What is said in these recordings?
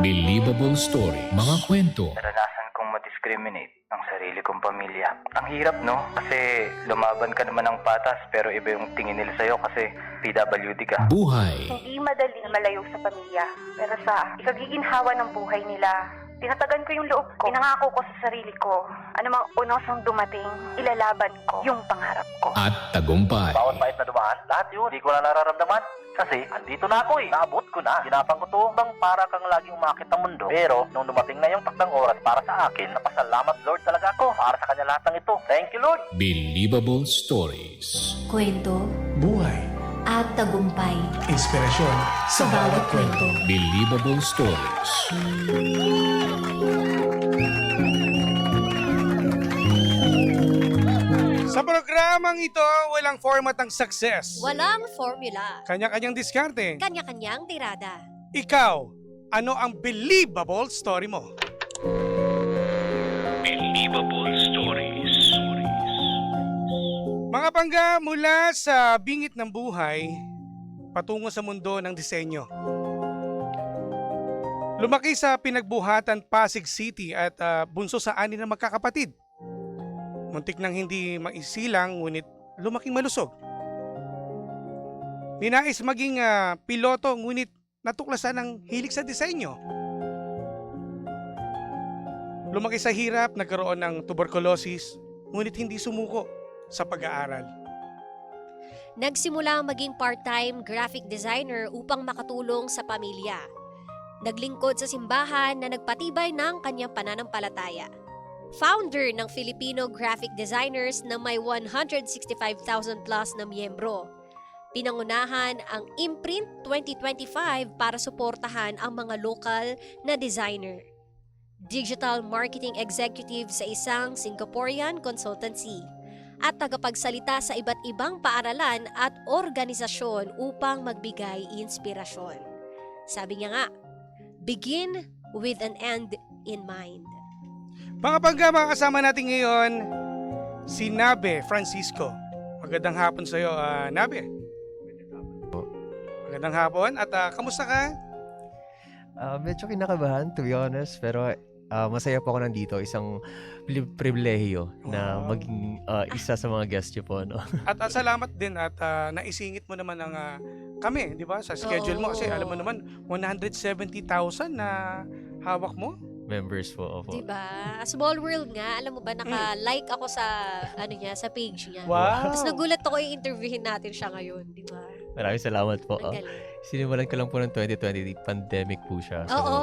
Believable story. Mga kwento. Naranasan kong ma-discriminate ang sarili kong pamilya. Ang hirap, no? Kasi lumaban ka naman ng patas pero iba yung tingin nila sa'yo kasi PWD ka. Buhay. Hindi madaling malayo sa pamilya. Pero sa ikagiginhawa ng buhay nila, tinatagan ko yung loob ko. Pinangako ko sa sarili ko, anumang unosang dumating, ilalaban ko yung pangarap ko. At tagumpay. Bawat pait na dumaan, lahat yun, hindi ko na nararamdaman. Kasi, andito na ako eh. Naabot ko na. Ginapang ko to bang para kang laging umakit ng mundo. Pero, nung dumating na yung takdang oras para sa akin, napasalamat Lord talaga ako para sa kanya lahat ng ito. Thank you, Lord! Believable stories. Kwento Buhay. at tagumpay Inspirasyon sa bawat kwento. Believable stories. Sa programang ito, walang format ang success. Walang formula. Kanya-kanyang diskarte. Kanya-kanyang tirada. Ikaw, ano ang believable story mo? Believable stories. Mga bangga mula sa bingit ng buhay, patungo sa mundo ng disenyo. Lumaki sa pinagbuhatan Pasig City at bunso sa anin na magkakapatid. Muntik nang hindi maisilang ngunit lumaking malusog. Ninais maging piloto ngunit natuklasan ng hilig sa disenyo. Lumaki sa hirap, nagkaroon ng tuberculosis ngunit hindi sumuko sa pag-aaral. Nagsimula maging part-time graphic designer upang makatulong sa pamilya. Naglingkod sa simbahan na nagpatibay ng kanyang pananampalataya. Founder ng Filipino Graphic Designers na may 165,000 plus na miyembro. Pinangunahan ang Imprint 2025 para suportahan ang mga lokal na designer. Digital Marketing Executive sa isang Singaporean consultancy at tagapagsalita sa iba't ibang paaralan at organisasyon upang magbigay inspirasyon. Sabi niya nga, begin with an end in mind. Mga bangga, mga kasama natin ngayon, si Nabe Francisco. Magandang hapon sa iyo, Nabe. Magandang hapon. At kamusta ka? Medyo kinakabahan, to be honest, pero masaya po ako nandito. Isang pribilehiyo na maging isa sa mga guest niyo po. No? At salamat din at naisingit mo naman ang kami, di ba? Sa schedule mo kasi alam mo naman 170,000 na hawak mo. Members po, opo. Diba? Small world nga. Alam mo ba, naka-like ako sa sa page niya. Wow! Tapos nagulat ako i-interviewin natin siya ngayon. Diba? Maraming salamat po. Ang galing. Sinimulan ko lang po ng 2020, pandemic po siya. So, Oo.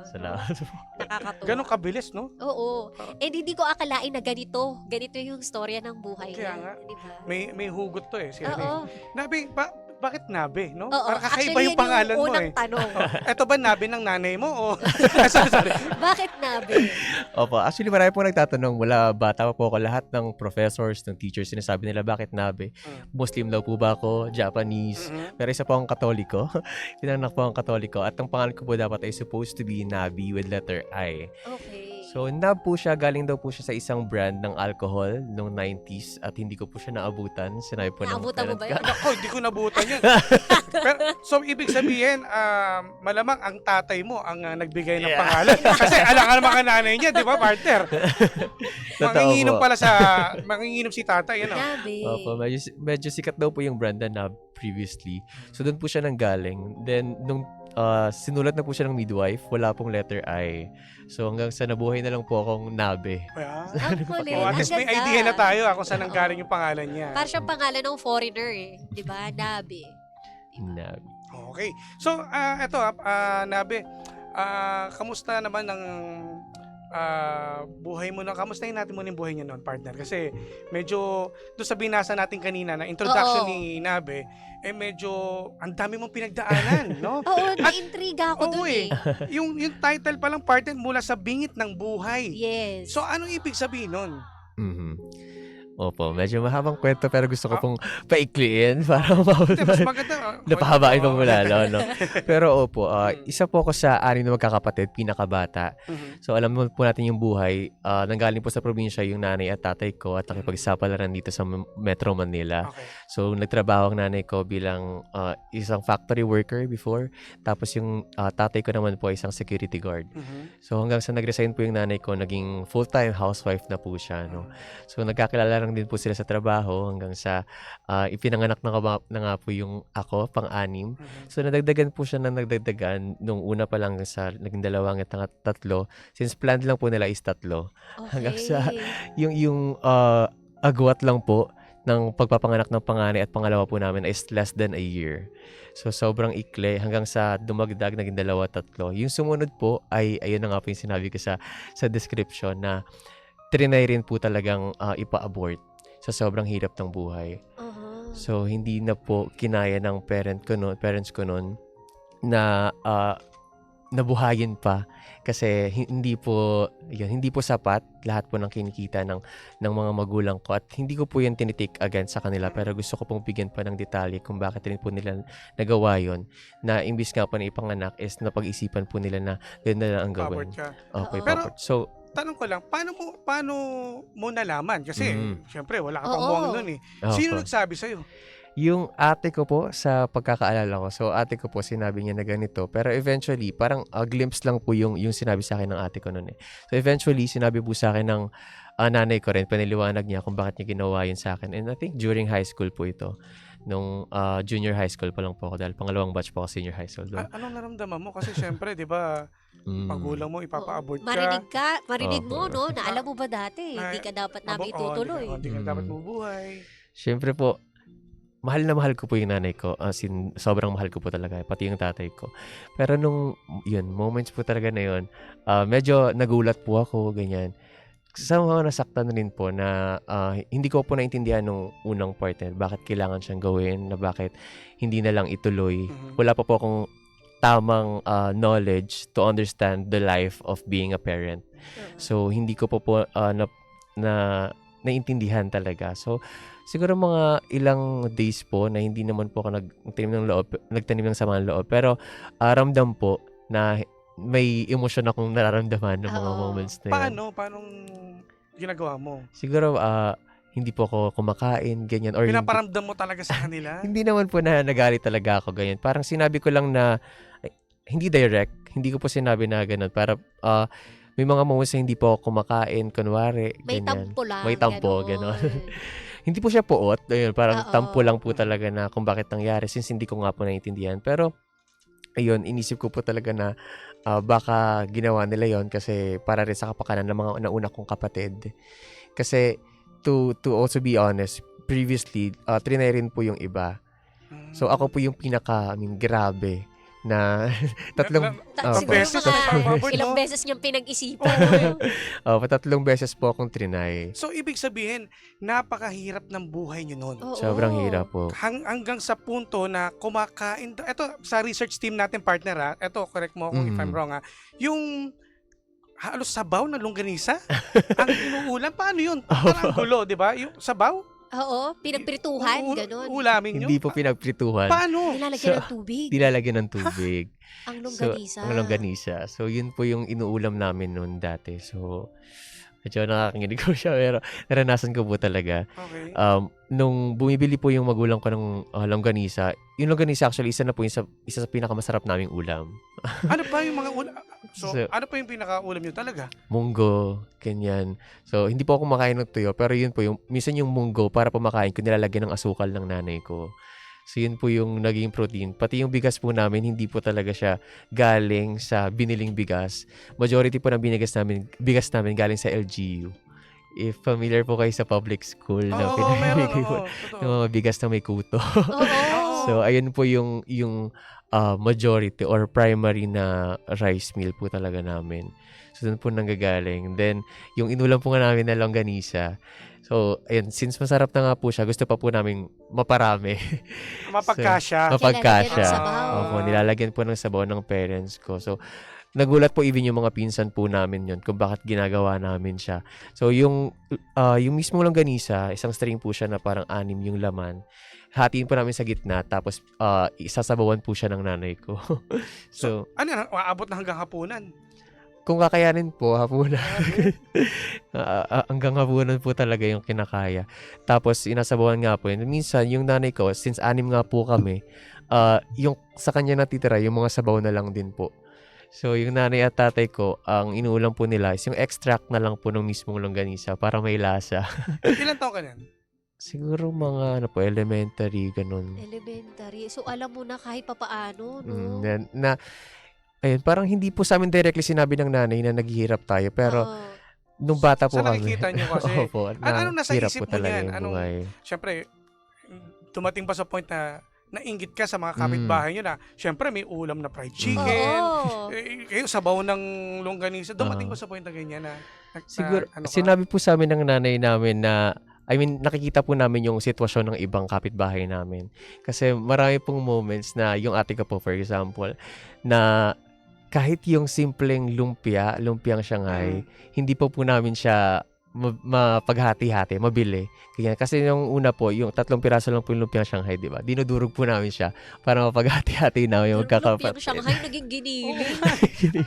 Salamat po. Nakakatuwa. Ganun kabilis, no? Oo. Hindi ko akalain na ganito. Ganito yung storya ng buhay Kaya niya. nga. Diba? May hugot to eh. Oo. Nabe, bakit Nabe, no? Oo. Para kakaiba Actually, yung pangalan mo unang eh. tanong. Eto ba Nabe ng nanay mo? O? sorry. Bakit nabi? Opo, actually marami po nagtatanong. Wala, bata pa po ako. Lahat ng professors, ng teachers, sinasabi nila, bakit Nabe? Muslim daw po ba ako? Japanese? Pero isa po akong Katoliko. Pinanganak po akong Katoliko. At ang pangalan ko po dapat ay supposed to be Nabi with letter I. Okay. So, Nab po siya, galing daw po siya sa isang brand ng alcohol noong 90s at hindi ko po siya naabutan. Sinabi po Naabutan mo ba yun? Ako, hindi ko nabutan yan. Pero, so, ibig sabihin, malamang ang tatay mo ang nagbigay ng pangalan. Kasi alang naman ka nanay niya, di ba, partner? Manginginom si tatay, ano? Nabi. Opo, medyo sikat daw po yung brand na Nab previously. So, doon po siya nanggaling. Then, nung sinulat na po siya ng midwife, wala pong letter I. So, hanggang sa nabuhay na lang po akong Nabe. Ang kulit. At least may idea na tayo kung saan nanggaling yung pangalan niya. Para siyang pangalan ng foreigner eh. Di ba? Nabi. Nabe. Okay. So, eto, Nabe, kamusta naman ang buhay mo na? Kamustahin natin muna yung buhay niya noon, partner? Kasi medyo, doon sa binasa natin kanina na introduction ni Nabe, medyo ang dami mong pinagdaanan, no? Oo, na-intriga ako dun eh. yung title pa lang, partner, mula sa bingit ng buhay. Yes. So, anong ibig sabihin nun? Mm-hmm. Opo, medyo mahabang kwento pero gusto ko pong paikliin para Hindi, mas maulan. maganda. Napahabain pang mula, no? Pero opo, Mm. isa po ako sa 6 na magkakapatid, pinakabata. Mhm. So alam mo po natin yung buhay. Nanggaling po sa probinsya yung nanay at tatay ko at nakipagsapalaran dito sa Metro Manila. Okay. So nagtrabaho ang nanay ko bilang isang factory worker before. Tapos yung tatay ko naman po ay isang security guard. Mhm. So hanggang sa nag-resign po yung nanay ko, naging full-time housewife na po siya, no? So nagkakilala lang din po sila sa trabaho hanggang sa ipinanganak na nga po yung ako, pang-anim. Mhm. So nadagdagan po siya ng nagdagdagan nung una pa lang sa naging 2 at 3. Since planned lang po nila is 3. Hanggang sa yung agwat lang po ng pagpapanganak ng panganay at pangalawa po namin is less than a year. So sobrang ikli hanggang sa dumagdag naging 2, 3. Yung sumunod po ay ayun na nga po yung sinabi ko sa description na trinay rin po talagang ipa-abort sa sobrang hirap ng buhay. Uh-huh. So hindi na po kinaya ng parents ko noon na nabuhayin pa kasi hindi po sapat lahat po ng kinikita ng mga magulang ko at hindi ko po yan tinitake against sa kanila pero gusto ko pong bigyan pa ng detalye kung bakit rin po nila nagawa yon na imbis nga po na ipanganak is napag-isipan po nila na ganda na ang gawin. Pabor ka. Okay, Oo. Pabor. So, Tanong ko lang, paano mo nalaman? Kasi, syempre, wala ka pang Oo. buwang nun eh. Sino opo. nagsabi sa'yo? Yung ate ko po sa pagkakaalala ko. So ate ko po sinabi niya na ganito. Pero eventually, parang glimpse lang po yung sinabi sa akin ng ate ko noon eh. So eventually, sinabi po sa akin ng nanay ko rin, paniliwanag niya kung bakit niya ginawa yun sa akin. And I think during high school po ito. Nung junior high school pa lang po ako dahil pangalawang batch po ako senior high school doon. Anong naramdaman mo? Kasi syempre, di ba, magulang mo, ipapa-abort ka. Marinig mo, Opo. no? Na alam mo ba dati, hindi ka dapat namin itutuloy. Hindi ka dapat mabuhay. Siyempre po, mahal na mahal ko po yung nanay ko. As in, sobrang mahal ko po talaga. Pati yung tatay ko. Pero nung, moments po talaga na yun, medyo nagulat po ako, ganyan. Sa mga nasaktan rin po na hindi ko po naintindihan nung unang partner bakit kailangan siyang gawin, na bakit hindi na lang ituloy. Wala pa po akong tamang knowledge to understand the life of being a parent. So, hindi ko po naintindihan talaga. So, siguro mga ilang days po na hindi naman po ako nagtanim ng sama ng loob. Pero, ramdam po na may emosyon akong nararamdaman ng mga Oo. moments na yun. Paanong ginagawa mo? Siguro, hindi po ako kumakain, ganyan. Or Pinaparamdam mo talaga sa kanila? hindi naman po na nagalit talaga ako, ganyan. Parang sinabi ko lang na, hindi direct, hindi ko po sinabi na ganun. Para, may mga moments na hindi po ako kumakain, kunwari, May ganyan. tampo lang. May tampo, ganon. Hindi po siya puot, ayun, parang Oo. tampo lang po talaga na kung bakit nangyari since hindi ko nga po naiintindihan. Pero, ayun, inisip ko po talaga na baka ginawa nila yon kasi para rin sa kapakanan ng mga nauna kong kapatid. Kasi, to also be honest, previously, trinay rin po yung iba. So, ako po yung grabe na tatlong Siguro beses, mga no? ilang beses niyang pinag-isipan. tatlong beses po akong trinay. So, ibig sabihin, napakahirap ng buhay nyo nun. Oo. Sobrang hirap po. Hanggang sa punto na kumakain. Ito, sa research team natin, partner ha. Ito, correct mo kung if I'm wrong ha. Yung halos sabaw na longganisa, ang inuulam, paano yun? Parang gulo, di ba? Yung sabaw, Oo, pinagprituhan, ganon. ulamin nyo. Hindi po pinagprituhan. Paano? Nilalagyan ng tubig. Nilalagyan ng tubig. Ang longganisa. So, ang longganisa. So, yun po yung inuulam namin noon dati. So, medyo nakakanginig ko siya, pero naranasan ko po talaga. Okay. Nung bumibili po yung magulang ko ng longganisa, yung longganisa actually, isa sa pinakamasarap naming ulam. Ano pa yung mga ulam? So, So, ano pa yung pinaka-ulam nyo talaga? Munggo, ganyan. So, hindi po ako kumakain ng tuyo, pero yun po, minsan yung munggo, para pumakain ko, nilalagyan ng asukal ng nanay ko. So, yun po yung naging protein. Pati yung bigas po namin, hindi po talaga siya galing sa biniling bigas. Majority po ng bigas namin galing sa LGU. If familiar po kayo sa public school na Oo, pinamimigay po totoo. ng mga bigas na may kuto. Oo. So, ayun po yung majority or primary na rice meal po talaga namin. So, doon po nanggagaling. Then, yung inulam po nga namin na longganisa. So, ayun, since masarap na nga po siya, gusto pa po namin maparami. Mapagkasya. Mapagkasya. Nilalagyan ng sabaw. Opo, nilalagyan po ng sabaw ng parents ko. So, nagulat po even yung mga pinsan po namin yun kung bakit ginagawa namin siya. So yung mismong longganisa, isang string po siya na parang 6 yung laman. Hatiin po namin sa gitna tapos isasabawan po siya ng nanay ko. So, Ano yan? Aabot na hanggang hapunan. kung kakayanin po, hapunan. Hanggang hapunan po talaga yung kinakaya. Tapos, inasabawan nga po yun. Minsan, yung nanay ko, since 6 nga po kami, yung sa kanya natitira, yung mga sabaw na lang din po. So, yung nanay at tatay ko, ang inuulam po nila is yung extract na lang po ng mismong longganisa para may lasa. Ilan taon ka niyan? Siguro mga, elementary, ganun. Elementary. So, alam mo na kahit papaano, no? Ayun, parang hindi po sa amin directly sinabi ng nanay na naghihirap tayo. Pero, Oo. nung bata po Sa kami. nakikita niyo kasi. Opo, Anong nasa hirap isip po mo talaga niyan? yung Anong, buhay. syempre, dumating ba sa point na nainggit ka sa mga kapitbahay nyo na, syempre, may ulam na fried chicken, Oo. kayo sabaw ng longganisa. Dumating ba sa point na ganyan na Siguro, ano ka? sinabi po sa amin ng nanay namin na, nakikita po namin yung sitwasyon ng ibang kapitbahay namin. Kasi marami pong moments na yung ate ko po, for example, na kahit yung simpleng lumpiang Shanghai, hindi po namin siya mapaghati-hati, mabili. Kaya, kasi yung una po, yung 3 piraso lang po yung lumpiang Shanghai, di ba? Dinudurog po namin siya para mapaghati-hati na yung Lumpiang magkakapatid. Shanghai naging ginili.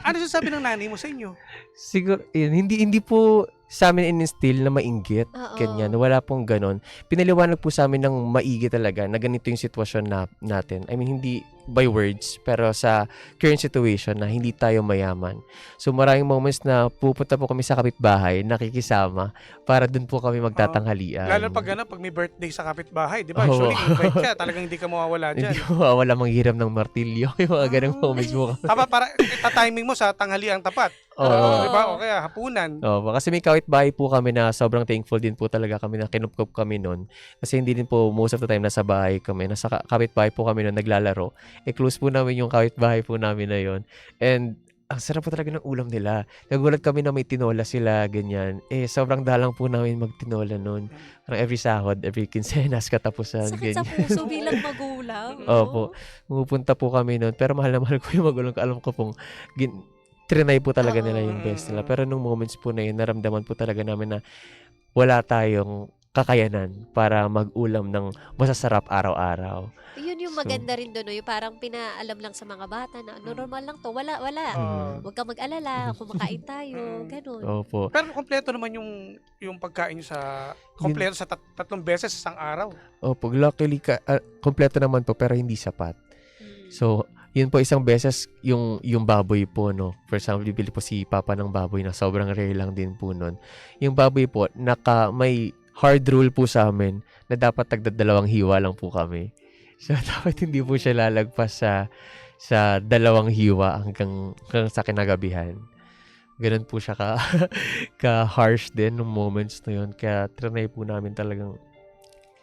Ano sasabi ng nanay mo sa inyo? Siguro, hindi po sa amin in-instill na mainggit. Oo. Ganyan. Wala pong ganon. Pinaliwanag po sa amin ng maigi talaga na ganito yung sitwasyon natin. Hindi by words, pero sa current situation na hindi tayo mayaman. So maraming moments na pupunta po kami sa kapitbahay, nakikisama, para dun po kami magtatanghalian. Lalo pag may birthday sa kapitbahay, di ba? Oo. Usually, invite ka, talagang hindi ka mawawala dyan. Hindi ko wala manghiram ng martilyo. Yung mga ganong moments mo. Tama, para ita-timing mo sa tanghaliang tapat. Oo. Di ba? O kaya hapunan. Kasi may kapitbahay po kami na sobrang thankful din po talaga kami na kinupkup kami nun. Kasi hindi din po most of the time nasa bahay kami. Nasa kapitbahay po kami nun naglalaro. Close po namin yung kapitbahay po namin na yon. And ang sarap po talaga ng ulam nila. Nagulat kami na may tinola sila, ganyan. Sobrang dalang po namin magtinola nun. Parang every sahod, every quincenas, katapusan, Sakit sa ganyan. puso bilang magulang. Opo. Pumupunta po kami nun. Pero mahal na mahal ko yung magulang ko. Alam ko pong trinay po talaga nila yung best nila. Pero nung moments po na yun, naramdaman po talaga namin na wala tayong kakayanan para mag-ulam ng masasarap araw-araw. Yun yung maganda rin doon, no? Yung parang pinaalam lang sa mga bata na normal lang to. Wala. Huwag kang mag-alala. Kumakain tayo. Ganun. Opo. Pero kompleto naman yung pagkain nyo kompleto sa 3 beses sa isang araw. Opo. Luckily, kompleto naman po pero hindi sapat. So, yun po isang beses yung baboy po, no. For example, bibili po si Papa ng baboy na sobrang rare lang din po nun. Yung baboy po, may hard rule po sa amin na dapat tagdadalawang hiwa lang po kami. So, dapat hindi po siya lalagpas sa 2 hiwa hanggang sa kinagabihan. Ganun po siya ka-harsh din nung moments na yun. Kaya trinay po namin talagang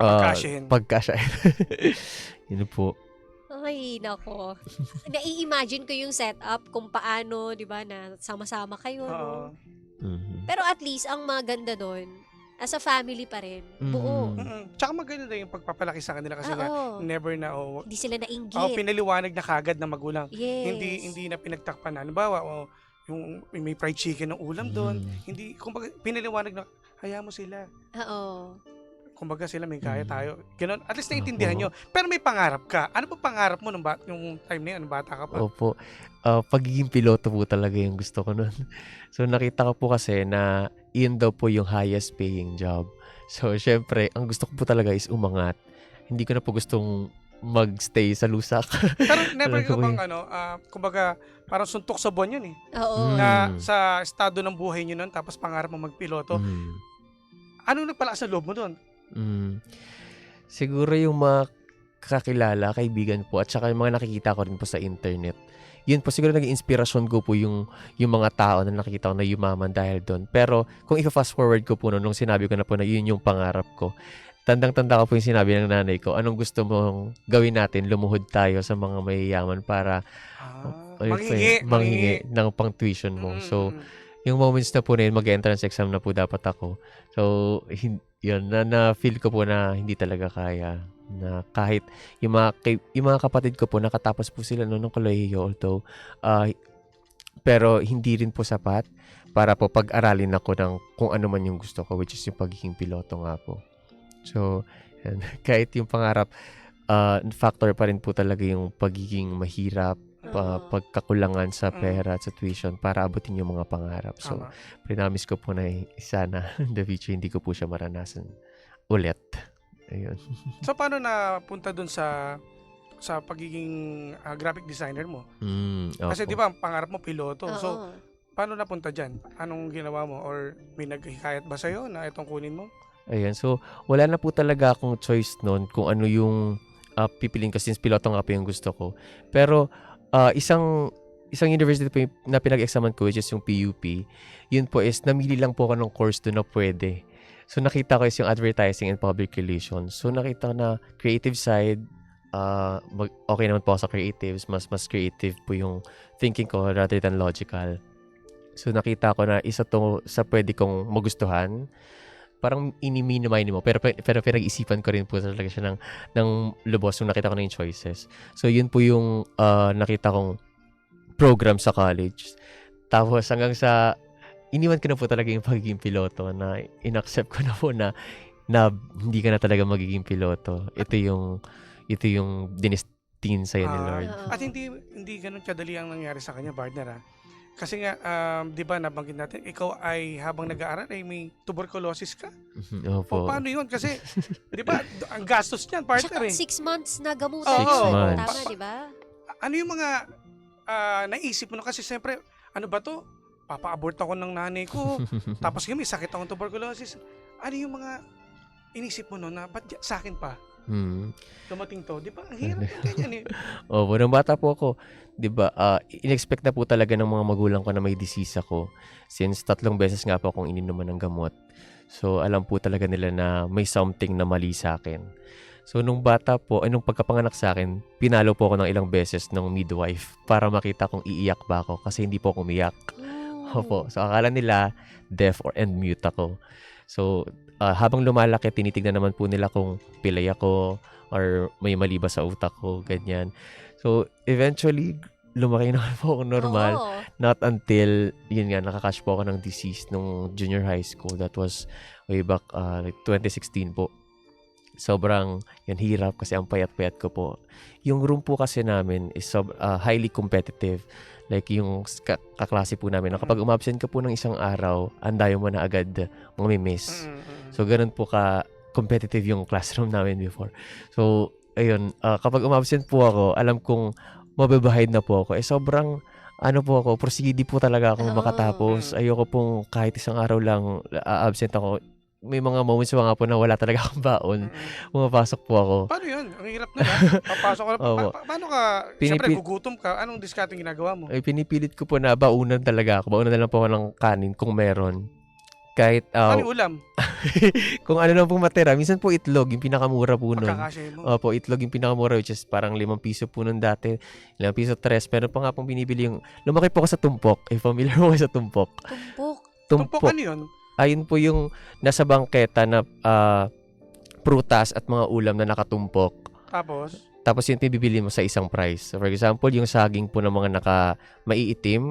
pagkasyahin. Yun po. Ay, nako. Nai-imagine ko yung setup kung paano, di ba, na sama-sama kayo. No? Pero at least, ang maganda doon, as a family pa rin, buo. Tsaka maganda na yung pagpapalaki sa kanila kasi nga, never na, hindi sila nainggit. pinaliwanag na kagad na magulang. Yes. Hindi na pinagtakpan na. Halimbawa, yung may fried chicken ng ulam doon, hindi, kumbaga, pinaliwanag na, hayaan mo sila. Oo. Kumbaga sila may kaya tayo. Ganun. At least naiintindihan nyo. Pero may pangarap ka. Ano pa pangarap mo nung yung time na yun, nung bata ka pa? Opo. Pagiging piloto po talaga yung gusto ko nun. So, nakita ko po kasi na yun daw po yung highest paying job. So, syempre, ang gusto ko po talaga is umangat. Hindi ko na po gustong magstay sa lusak. Pero never ka bang, kumbaga, parang suntok sa buwan yun eh. Oo. Na sa estado ng buhay nyo nun, tapos pangarap mo magpiloto. Anong nagpalakas sa loob mo doon? Siguro yung mga kakilala, kaibigan po, at saka yung mga nakikita ko rin po sa internet. Yun po, siguro naging inspirasyon ko po yung mga tao na nakikita ko na yumaman dahil doon. Pero kung i-fast forward ko po nung sinabi ko na po na yun yung pangarap ko, tandang-tanda ko po yung sinabi ng nanay ko, anong gusto mong gawin natin, lumuhod tayo sa mga mayayaman para manghingi ng pang-tuition mo. So, yung moments na po na yun, mag-entrance exam na po dapat ako. So, yun, na-feel ko po na hindi talaga kaya. Na kahit yung mga kapatid ko po, nakatapos po sila noon ng kolehiyo. Although, Pero hindi rin po sapat para po pag-aralin ako ng kung ano man yung gusto ko, which is yung pagiging piloto nga po. So, yan. Kahit yung pangarap, factor pa rin po talaga yung pagiging mahirap, pagkakulangan sa pera at sa tuition para abutin yung mga pangarap. So, Tama. prinamis ko po na sana in the future hindi ko po siya maranasan ulit. Ayun. So, paano napunta dun sa pagiging graphic designer mo? Kasi Opo. di ba, ang pangarap mo piloto. Oo. So, paano napunta dyan? Anong ginawa mo? Or may naghikayat ba sa'yo na itong kunin mo? Ayan. So, wala na po talaga akong choice noon kung ano yung pipiliin ko since piloto nga po yung gusto ko. Pero, isang university po na pinag-examan ko, which is yung PUP, yun po is namili lang po ako ng course doon na pwede. So, nakita ko is yung advertising and public relations. So, nakita ko na creative side, okay naman po ako sa creatives. Mas creative po yung thinking ko rather than logical. So, nakita ko na isa to sa pwede kong magustuhan. Parang ini-minimize mo. Pero pinag-isipan ko rin po talaga siya ng lubos nung nakita ko na yung choices. So, yun po yung nakita kong program sa college. Tapos, hanggang sa iniwan ko na po talaga yung pagiging piloto na inaccept ko na po na hindi ka na talaga magiging piloto. Ito yung dinestin sa'yo ni Lord. At hindi ganun kadali ang nangyari sa kanya, partner. Kasi nga, di ba, nabanggit natin, ikaw ay habang nag-aaral ay may tuberculosis ka. Opo. O paano yun? Kasi, di ba, ang gastos niyan, partner Tsaka eh. 6 months na gamutan. 6 yun. months. Tama, di ba? Ano yung mga naisip mo? Kasi siyempre, ano ba to? Papa-abort ako ng nanay ko. Tapos may sakit akong tuberculosis. Ano yung mga inisip mo no na ba't sa akin pa? Dumating to. Di ba? Ang hirap yung ganyan eh. Opo, nung bata po ako, 'di ba? In-expect na po talaga ng mga magulang ko na may disease ako since 3 beses nga po akong ininuman ng gamot. So, alam po talaga nila na may something na mali sa akin. So, nung bata po, nung pagkapanganak sa akin, pinalo po ako ng ilang beses ng midwife para makita kung iiyak ba ako kasi hindi po ako umiyak. Opo. So, akala nila deaf and mute ako. So, habang lumalaki, tinitignan naman po nila kung pilay ako or may mali ba sa utak ko, ganyan. So, eventually, lumaki naman po ako normal. Oo. Not until, yun nga, nakakash po ako ng disease nung junior high school. That was way back 2016 po. Sobrang yan, hirap kasi ang payat-payat ko po. Yung room po kasi namin is highly competitive. Like yung kaklase po namin, na kapag umabsent ka po ng isang araw, andayo mo na agad mamimiss. So, ganun po ka-competitive yung classroom namin before. So, ayun, kapag umabsent po ako, alam kong mababahid na po ako. Sobrang, po ako, prosigidi po talaga akong makatapos. Ayoko pong kahit isang araw lang absent ako. May mga moments pa nga po na wala talaga akong baon. Pumapasok po ako. Paano yun? Ang hirap na ba? Papasok ka na. Paano ka? Siyempre, gugutom ka. Anong diskarte ginagawa mo? Ay, pinipilit ko po na baunan talaga ako. Baunan na lang po ako ng kanin kung meron. Kahit, Ano yung ulam? kung ano lang pong matira. Minsan po itlog, yung pinakamura po nun. Pagkakasya mo. Opo, itlog yung pinakamura, which is parang 5 piso po nun dati. 5 piso 3. Pero pa nga pong binibili yung, lumaki po ako sa tumpok. Familiar mo sa tumpok? Tumpok. Tumpok ano yun? Ayun po yung nasa bangketa na prutas at mga ulam na nakatumpok. Tapos yung bibili mo sa isang price. So, for example, yung saging po ng mga maiitim,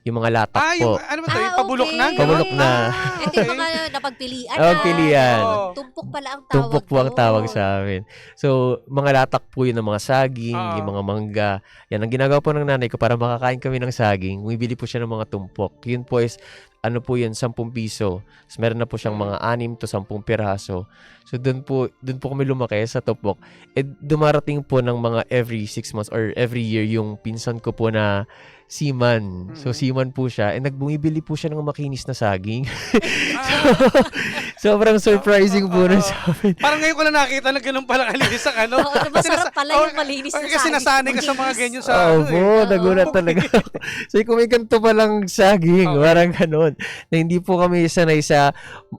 yung mga latak po. Yung, ano ba to? Yung pabulok na? Okay. Pabulok na. Ito yung mga napagpilian na. Napagpilian. Tumpok pala ang tawag. Tumpok po ang tawag sa amin. So, mga latak po yun ng mga saging, yung mga mangga. Yan, ang ginagawa po ng nanay ko para makakain kami ng saging, bumibili po siya ng mga tumpok. Yun po is, 10 piso. So, meron na po siyang mga 6 to 10 piraso. So, doon po kami lumaki sa tumpok. Dumarating po ng mga every 6 months or every year yung pinsan ko po na seaman. So, seaman po siya. Nagbumibili po siya ng makinis na saging. Sobrang surprising po na sa amin. Parang ngayon ko na nakita na ganun pala kalinis sa ano. Oo, masarap pala yung malinis na Kasi nasanay ka sa mga ganyan sa nagulat talaga ako. So, kung may ganito palang saging, parang ganun. Na hindi po kami sanay sa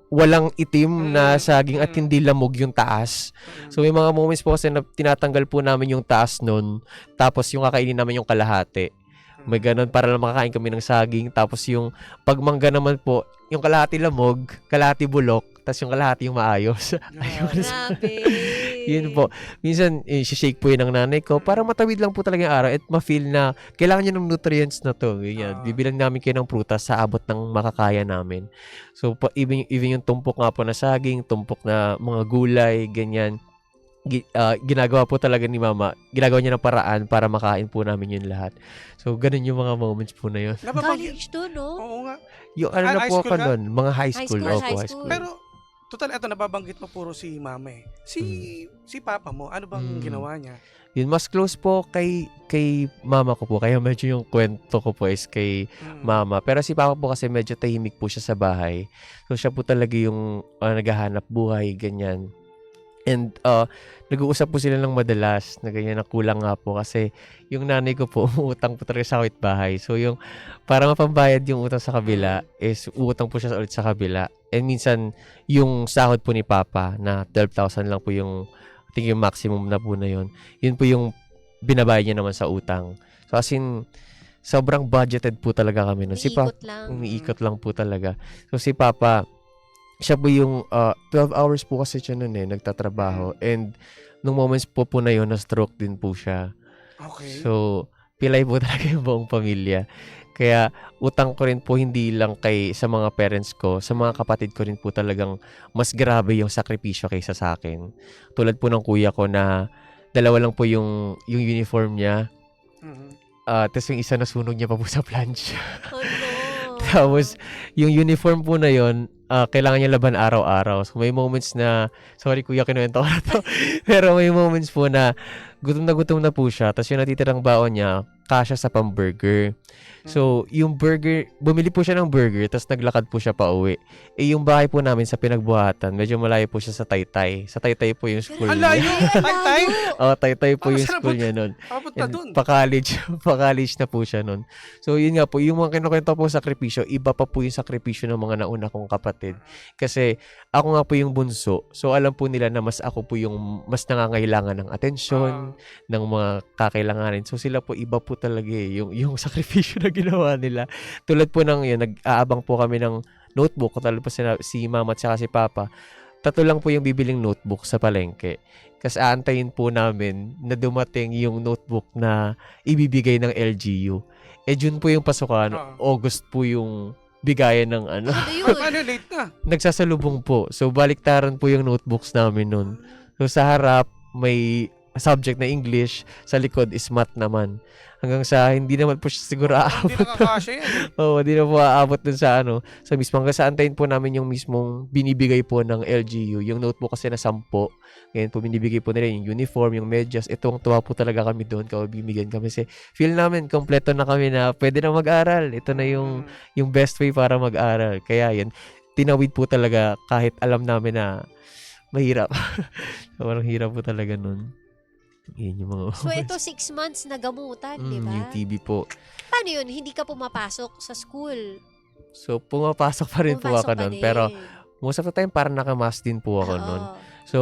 walang itim na saging at hindi lamog yung taas. So, may mga moments po kasi na tinatanggal po namin yung taas nun. Tapos, yung kakainin namin yung kalahati. May ganun para lang makakain kami ng saging. Tapos yung pagmangga naman po, yung kalahati lamog, kalahati bulok, tapos yung kalahati yung maayos. Grabe. Yun po. Minsan, shake po yun ng nanay ko para matawid lang po talaga yung araw at ma-feel na kailangan niya ng nutrients na to. Ganyan. Bibilang namin kayo ng prutas sa abot ng makakaya namin. So, even yung tumpok nga po na saging, tumpok na mga gulay, ganyan. Ginagawa po talaga ni mama. Ginagawa niya ng paraan para makain po namin yun lahat. So, ganun yung mga moments po na yun. College to, no? Oo nga. Yung ano na high po school ako ka? nun, mga high school. Opo, high high school. school. Pero, total, eto, nababanggit mo puro si mama eh. Si papa mo, ano bang ginawa niya? Yun, mas close po kay mama ko po. Kaya medyo yung kwento ko po is kay mama. Pero si papa po kasi medyo tahimik po siya sa bahay. So, siya po talaga yung naghahanap buhay, ganyan. And nag-uusap po sila ng madalas na ganyan na kulang nga po kasi yung nanay ko po umuutang po talaga sa bahay. So yung para mapambayad yung utang sa kabila is uutang po siya ulit sa kabila. And minsan yung sahod po ni Papa na 12,000 lang po yung I think yung maximum na po na yun. Yun po yung binabayad niya naman sa utang. So as in sobrang budgeted po talaga kami nun. Umiikot lang po talaga. So si Papa siya po yung 12 hours po kasi siya nun nagtatrabaho. And nung moments po na yun, na-stroke din po siya. Okay. So, pilay po talaga yung buong pamilya. Kaya, utang ko rin po hindi lang sa mga parents ko, sa mga kapatid ko rin po talagang mas grabe yung sakripisyo kaysa sa akin. Tulad po ng kuya ko na dalawa lang po yung uniform niya. Tapos yung isa nasunog niya pa po sa plancha. Oh, no. Tapos, yung uniform po na yun, kailangan niya laban araw-araw. So, may moments na, sorry kuya, kinuwento ko na to. Pero may moments po na gutom na po siya. Tapos yung natitirang baon niya, kasya sa pang-burger. So, yung burger, bumili po siya ng burger, tapos naglakad po siya pa uwi. Yung bahay po namin sa Pinagbuhatan, medyo malayo po siya sa Taytay. Sa Taytay po yung school Ang niya. layo! Tay-tay! Taytay po yung Saan school niya nun. Papunta And dun. pa-college na po siya nun. So, yun nga po, yung mga kinukwento po sakripisyo, iba pa po yung sakripisyo ng mga nauna kong kapatid. Kasi, ako nga po yung bunso. So, alam po nila na mas ako po yung mas nangangailangan ng atensyon, ng mga kakailanganin. So, sila po, iba po talaga yung sakripisyo na ginawa nila. Tulad po ng yun, nag-aabang po kami ng notebook. Katulad po si mama at saka si papa. 3 lang po yung bibiling notebook sa palengke. Kasi aantayin po namin na dumating yung notebook na ibibigay ng LGU. June po yung pasukan. August po yung bigayan ng ano. Ano, late na. Nagsasalubong po. So, baliktaran po yung notebooks namin nun. So, sa harap, may subject na English. Sa likod is math naman. Hanggang sa hindi naman po siya siguro aabot. Hindi nakakasya yan. Oo, hindi na po aabot dun sa sa mismo. Hanggang sa antayin po namin yung mismong binibigay po ng LGU. Yung notebook kasi na 10. Ngayon po binibigay po nila yung uniform, yung medyas. Itong tuwa po talaga kami doon. Bibigyan kami kasi feel namin kompleto na kami na pwede na mag-aral. Ito na yung best way para mag-aral. Kaya yan, tinawid po talaga kahit alam namin na mahirap. Parang hirap po talaga nun. Yun yung mga So, ito 6 months na gamutan, di ba? Yung TB po. Paano yun? Hindi ka pumapasok sa school? So, pumapasok pa rin po ako nun. Pero, most of the time, parang nakamask din po ako nun. So,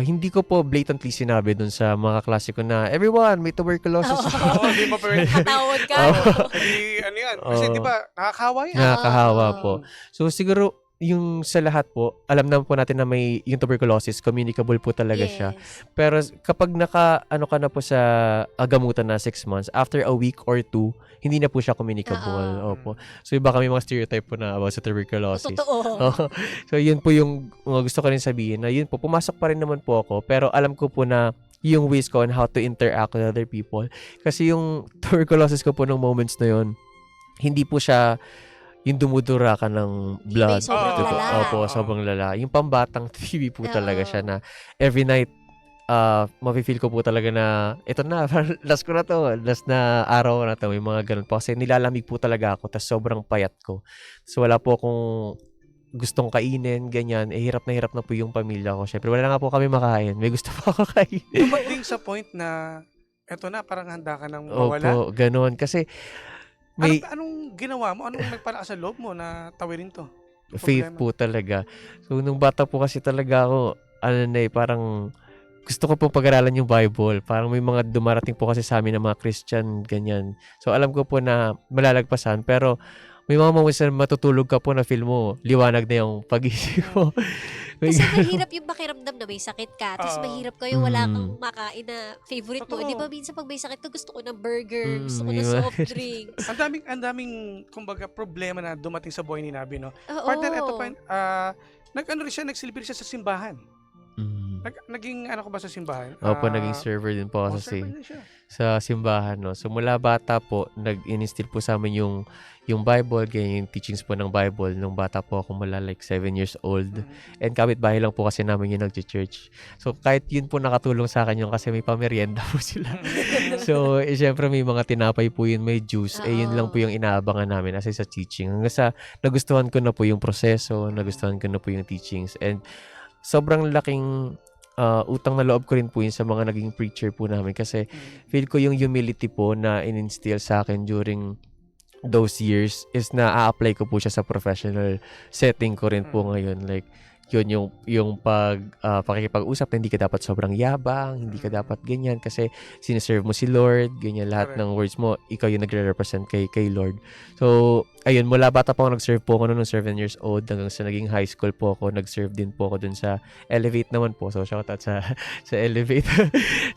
hindi ko po blatantly sinabi dun sa mga klase ko na, everyone, may tuberculosis. Oo, hindi pa pwede. Katawad ka. Ano yan? Kasi di ba, nakakahawa yan. Nakakahawa po. So, siguro, yung sa lahat po, alam naman po natin na may yung tuberculosis, communicable po talaga siya. Pero kapag ano ka na po sa gamutan na 6 months, after a week or 2, hindi na po siya communicable. Opo. So iba kami mga stereotype po na about sa tuberculosis. Totoo. So yun po yung gusto ko rin sabihin na yun po, pumasok pa rin naman po ako, pero alam ko po na yung ways ko on how to interact with other people. Kasi yung tuberculosis ko po nung moments na yun, hindi po siya yung dumudura ka ng blood. Sobrang lala. Opo, sobrang lala. Yung pambatang TB po talaga siya na every night, mafe-feel ko po talaga na ito na, last ko na to, last na araw na to, may mga ganun po. Kasi nilalamig po talaga ako, tas sobrang payat ko. So wala po akong gustong kainin, ganyan. Hirap na po yung pamilya ko. Siyempre, wala na nga po kami makain. May gusto pa ako kain. Dumating sa point na, eto na, parang handa ka nang mawala. Opo, ganun. Kasi, anong ginawa mo? Anong nagpalakas sa loob mo na tawirin to? Faith po talaga. So, nung bata po kasi talaga ako, parang gusto ko pong pag-aralan yung Bible. Parang may mga dumarating po kasi sa amin na mga Christian, ganyan. So, alam ko po na malalagpasan. Pero, may mga moments na matutulog ka po na feel mo, liwanag na yung pag-isip mo. Kasi mahirap yung pakiramdam na may sakit ka. Tapos Oo. mahirap kayo wala kang Mm. makain na favorite mo. Totoo. Di ba minsan pag may sakit ka, gusto ko ng burger, gusto ko Mm, ng yun. soft drinks. Ang daming kumbaga problema na dumating sa buhay ni Nabi, no? Oo. Partner, eto pa, nag-ano rin siya, nagsilbi rin siya sa simbahan. Mm. Naging ano ko ba sa simbahan? Opo, naging server din po ako server sa, din siya. sa simbahan, no. So mula bata po, nag-instill po sa amin yung Bible, ganyan yung teachings po ng Bible nung bata po ako mula like 7 years old. Mhm. And kapitbahay lang po kasi namin yung nag-church. So kahit yun po nakatulong sa akin yung kasi may pamerienda po sila. So syempre may mga tinapay po yun, may juice. Yun lang po yung inaabangan namin as sa teaching. Hanggang sa nagustuhan ko na po yung proseso, nagustuhan ko na po yung teachings. And sobrang laking utang na loob ko rin po yun sa mga naging preacher po namin kasi feel ko yung humility po na in-instill sa akin during those years is na a-apply ko po siya sa professional setting ko rin po ngayon. Like, yun yung pakikipag-usap na hindi ka dapat sobrang yabang, hindi ka dapat ganyan kasi sineserve mo si Lord, ganyan lahat Correct. ng words mo, ikaw yung nagre-represent kay Lord. So, ayun, mula bata pa ako nag-serve po ako noong 7 years old hanggang sa naging high school po ako, nag-serve din po ako dun sa Elevate naman po. So, shout out sa Elevate.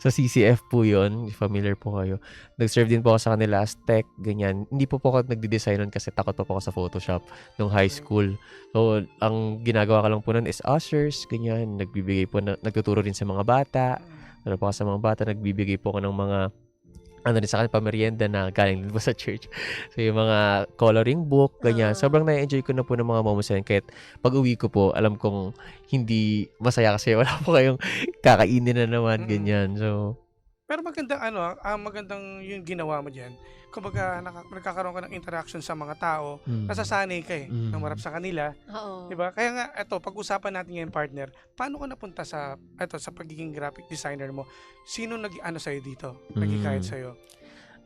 Sa CCF po yun, familiar po kayo. Nag-serve din po ako sa kanila as tech, ganyan. Hindi po ako nagde-design nun kasi takot pa po ako sa Photoshop nung high school. So, ang ginagawa ko lang po nun is ushers, ganyan. Nagtuturo rin sa mga bata. Ano po ako sa mga bata, nagbibigay po ako ng mga rin sa akin, pamerienda na galing din po sa church. So, yung mga coloring book, ganyan. Sobrang na-enjoy ko na po ng mga moments na yun. Kahit pag uwi ko po, alam kong hindi masaya kasi wala po kayong kakainin na naman, ganyan. So, Pero magandang yung ginawa mo diyan. Kumbaga nagkakaroon ka ng interaction sa mga tao, nasasanay ka na marap sa kanila, Oo. 'di ba? Kaya nga pag-usapan natin ngayon, partner, paano ka napunta sa pagiging graphic designer mo? Sino nag-ano sa dito? Nagikayat sa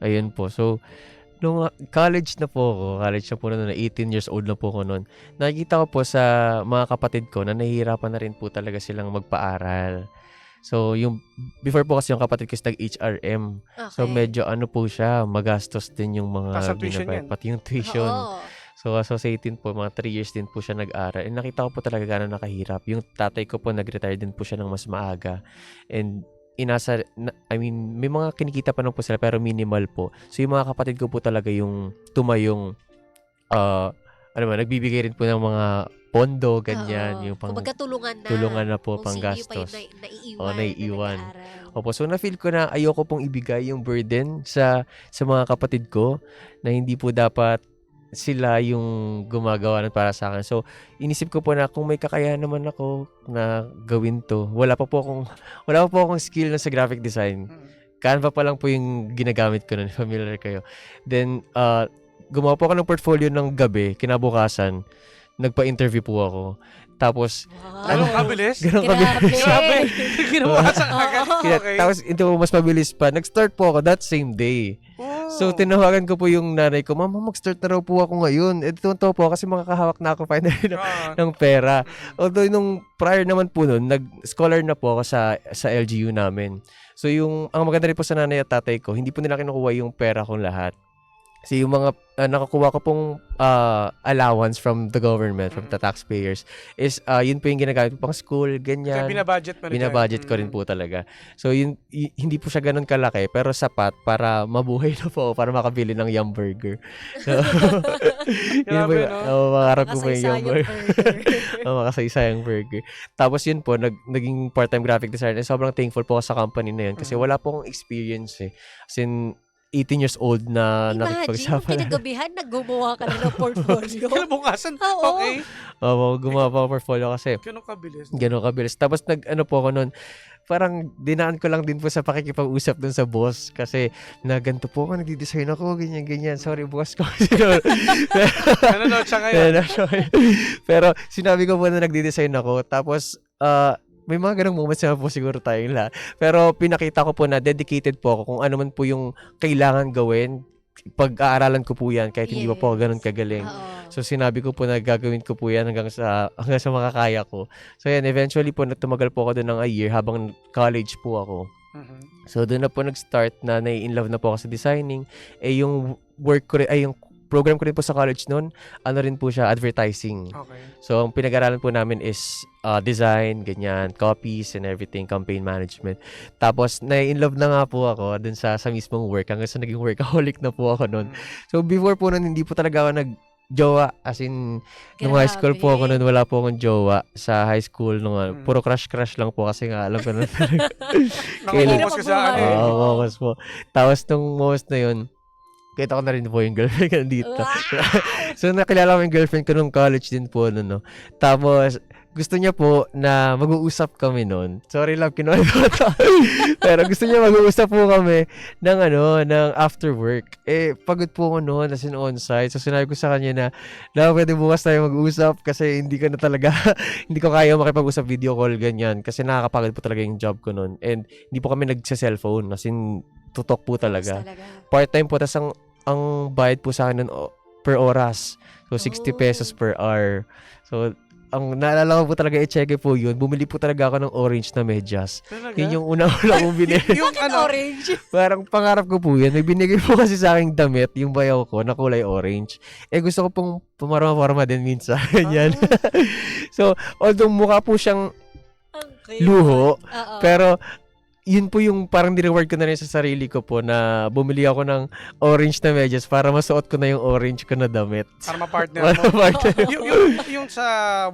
ayun po. So, nung college na po noon, 18 years old na po ako noon, nakikita ko po sa mga kapatid ko na nahihirapan na rin po talaga silang magpaaral. So, before po kasi yung kapatid ko is nag-HRM. Okay. So, medyo po siya, magastos din yung mga Taas ang tuition binabayad, yan. pati yung tuition. Oo. So, as of 18 po, mga 3 years din po siya nag-aral. And nakita ko po talaga gano'n nakahirap. Yung tatay ko po, nag-retire din po siya ng mas maaga. And may mga kinikita pa naman po sila, pero minimal po. So, yung mga kapatid ko po talaga yung tumayong, nagbibigay rin po ng mga pondo, ganyan. Oo. Yung Kumbaga tulungan na. tulungan na po, Kung pang sino yung pa gastos. yung naiiwan. Oo, naiiwan. Na nag-aaral. Opo, so na-feel ko na ayoko pong ibigay yung burden sa mga kapatid ko na hindi po dapat sila yung gumagawa ng para sa akin. So, inisip ko po na kung may kakayahan naman ako na gawin to, wala pa po akong skill na sa graphic design. Canva pa lang po yung ginagamit ko nun, familiar kayo. Then, gumawa po ako ng portfolio ng gabi, kinabukasan, nagpa-interview po ako. Tapos, Ganun kabilis? ganun Grabe. kabilis. Grabe. Ginawa sa agad. Okay. Tapos, ito po, mas mabilis pa. Nag-start po ako that same day. Wow. So, tinawagan ko po yung nanay ko, Mama, mag-start na raw po ako ngayon. Ito po kasi makakahawak na ako finally ng pera. Although, nung prior naman po nun, nag-scholar na po ako sa LGU namin. So, ang maganda rin po sa nanay at tatay ko, hindi po nila kinukuha yung pera kong lahat. Kasi yung mga nakakuha ko pong allowance from the government, from the taxpayers, is yun po yung ginagamit ko pang school, ganyan. Kaya binabudget mo rin. Binabudget ko rin po talaga. So, hindi po siya ganun kalaki, pero sapat para mabuhay na po, para makabili ng Yum Burger. So, yun po Grabe, yung, pangarap ko po yung Yum Makasaysayang Burger. Makasaysayang burger. Tapos yun po, naging part-time graphic designer. Sobrang thankful po ako sa company na yun kasi wala po akong experience eh. As in, 18 years old na Imagine, nakipagsapan. kinagabihan, naggumawa ka na ng portfolio. Kinabukasan. Oo. Okay. Gumawa pa ako portfolio kasi Ganun kabilis. gano'n kabilis. Tapos po ako nun, parang dinaan ko lang din po sa pakikipag-usap dun sa boss kasi na ganito po ako, nagdi-design ako, ganyan. Sorry, boss ko. Nanonood siya ngayon. Pero sinabi ko po na nagdi-design ako. Tapos, may mga ganong moments na po siguro tayong lahat. Pero pinakita ko po na dedicated po ako kung ano man po yung kailangan gawin. Pag-aaralan ko po yan kahit hindi pa po ako ganun kagaling. Oo. So, sinabi ko po na gagawin ko po yan hanggang sa makakaya ko. So, yan, eventually po, tumagal po ako doon ng a year habang college po ako. So, doon na po nag-start na nai-inlove na po ako sa designing. Yung work ko rin, yung program ko rin po sa college noon, rin po siya, advertising. Okay. So, ang pinag-aralan po namin is design, ganyan, copies and everything, campaign management. Tapos, na-inlove na nga po ako dun sa mismong work. Hanggang sa naging workaholic na po ako nun. So, before po nun, hindi po talaga ako nag-jowa. As in, nung high school po ako nun, wala po akong jowa sa high school. Puro crush-crush lang po kasi nga, alam ko na talaga. Nakapokus ka sa ano eh. Oo, focus po. Tapos, nung most na yun, kita ko na rin po yung girlfriend ko dito. So, nakilala ko yung girlfriend ko nung college din po, no. Tapos, gusto niya po na mag-uusap kami noon. Sorry lang, kinuha ko to. Pero gusto niya mag-uusap po kami ng after work. Pagod po ako noon, as in on-site. So, sinabi ko sa kanya na pwede bukas tayo mag-usap kasi hindi ko na talaga, hindi ko kaya makipag-usap video call, ganyan. Kasi nakakapagod po talaga yung job ko noon. And hindi po kami nagsa-cellphone. As in, tutok po talaga. Part-time po, tas ang bayad po sa akin nun per oras. So, 60 pesos per hour. So, ang naalala ko po talaga i-check po yun. Bumili po talaga ako ng orange na medyas. Talaga? Yun yung unang-una kong binili. Yung ano, Orange. Parang pangarap ko po yun. May binigay po kasi sa aking damit, yung bayaw ko, na kulay orange. Gusto ko pong pumarama-parama din minsan. Ganyan. So, although mukha po siyang luho, Oo. pero yun po yung parang ni-reward ko na rin sa sarili ko po na bumili ako ng orange na medyas para masuot ko na yung orange ko na damit. para ma-partner Para mo. partner. yung sa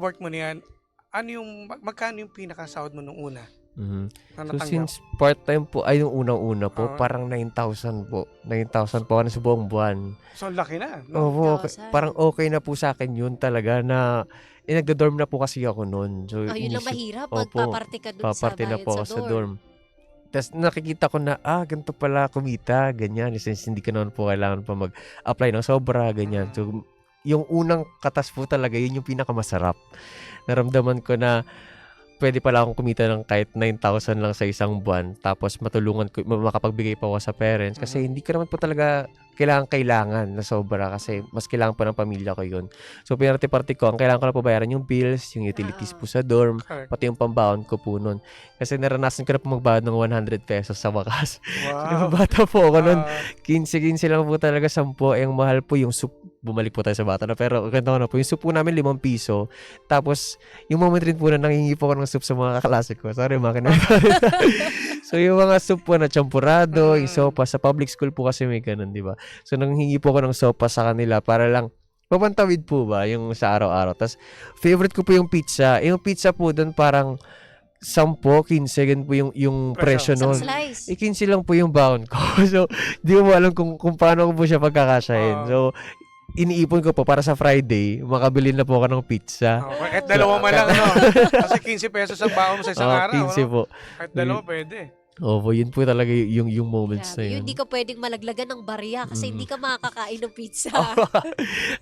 work mo niyan, ano yung, magkano yung pinakasahod mo nung una? Mhm. Na So natanggap? since part-time po, ay yung unang-una po, Oo. parang 9,000 po. 9,000 po ako sa buong buwan. So, laki na. No? Opo, 9,000. parang okay na po sa akin yun talaga na nagdo-dorm na po kasi ako noon. So, Ayun lang inisip- mahirap. Opo, Magpaparte ka dun sa paparte na bayad po sa ako sa dorm. Tapos nakikita ko na, ganito pala kumita, ganyan. Since hindi ka naman po kailangan pa mag-apply ng sobra, ganyan. So, yung unang katas po talaga, yun yung pinakamasarap. Naramdaman ko na pwede pala akong kumita ng kahit 9,000 lang sa isang buwan. Tapos matulungan ko, makapagbigay pa ako sa parents. Kasi hindi ko naman po talaga kailangan na sobra kasi mas kailangan pa ng pamilya ko yun. So, pinarte-parte ko, ang kailangan ko na po bayaran yung bills, yung utilities po sa dorm, Correct. pati yung pambaon ko po nun. Kasi naranasan ko na po magbayad ng 100 pesos sa wakas. Wow. Bata po ako nun. Ah, 15 lang po talaga, 10. Ang mahal po yung soup. Bumalik po tayo sa bata na. Pero ganito ko na po. Yung soup po namin, 5 piso. Tapos, yung moment rin po na nangingi po ako ng soup sa mga kaklase ko. Sorry, makina. So, yung mga soup po na champurado, yung sopa. Sa public school po kasi may ganun, di ba? So, nanghingi po ako ng sopa sa kanila para lang papantawid po ba yung sa araw-araw. Tapos, favorite ko po yung pizza. Yung pizza po doon parang 10, 15 ganun po yung presyo Isang nun. slice. 15 lang po yung baon ko. So, di ko alam kung paano ko po siya pagkakasyahin. So, iniipon ko po para sa Friday, makabili na po ako ng pizza. okay. Kahit dalawa man lang, no? Kasi 15 pesos ang baon mo sa isang araw. 15 no? po. Kahit dalawa, pwede. Opo, yun po talaga yung moments Grabe. na Yun, yun. hindi ka pwedeng malaglagan ng barya kasi hindi ka makakakain ng pizza.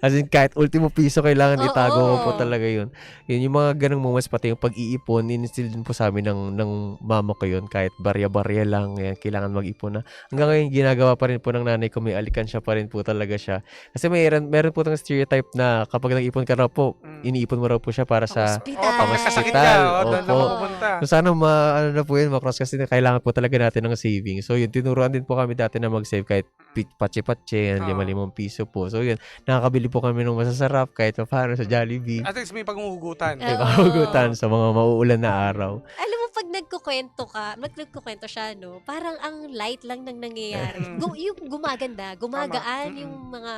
As in, kahit ultimo piso kailangan Oo. itago ko po talaga yun. Yun yung mga ganong moments, pati yung pag-iipon, in-instill din po sa amin ng mama ko yun. Kahit barya-barya lang, yan, kailangan mag-ipon na. Hanggang ngayon, ginagawa pa rin po ng nanay ko, may alikansya pa rin po talaga siya. Kasi meron po itong stereotype na kapag nag-ipon ka raw po, iniipon mo raw po siya para sa... Hospital. Pag masakit ka, Hospital, doon na opo. mapupunta. So sana ano na po yun, makross kasi kailangan po talaga natin ng saving. So yun, tinuruan din po kami dati na mag-save kahit patse-patse, 5 piso po. So yun, nakakabili po kami ng masasarap kahit paano sa Jollibee. At least may paghuhugutan. Oo. Diba? Hugutan sa mga mauulan na araw. Alam mo, pag nagkukwento siya, no, parang ang light lang ng nangyayari. Yung gumagaan Tama. yung mga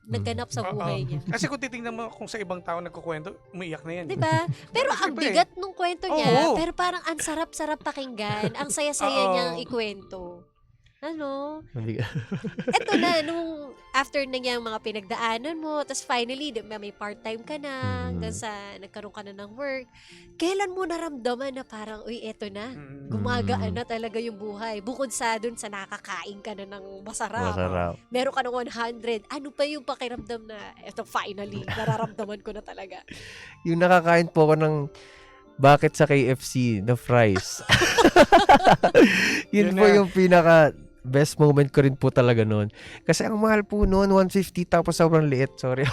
nagganap sa buhay niya. Kasi kung titingnan mo kung sa ibang tao nagkukwento, umiiyak na yan. Diba? Pero ang Siyempre. bigat nung kwento niya, Oo. pero parang ang sarap-sarap pakinggan. Ang saya-saya Oo. niyang ikwento. Ano? Mabigat. Eto na, nung after na niyang mga pinagdaanan mo, tapos finally, may part-time ka na, hanggang sa nagkaroon ka na ng work, kailan mo naramdaman na parang, uy, eto na, gumagaan na talaga yung buhay. Bukod sa dun sa nakakain ka na ng masarap. Masarap. Meron ka ng 100. Ano pa yung pakiramdam na, eto finally, nararamdaman ko na talaga. Yung nakakain po ako ng bakit sa KFC na fries. Yun Yun po na. yung pinaka best moment ko rin po talaga noon. Kasi ang mahal po noon, 150 tapos sobrang liit. Sorry.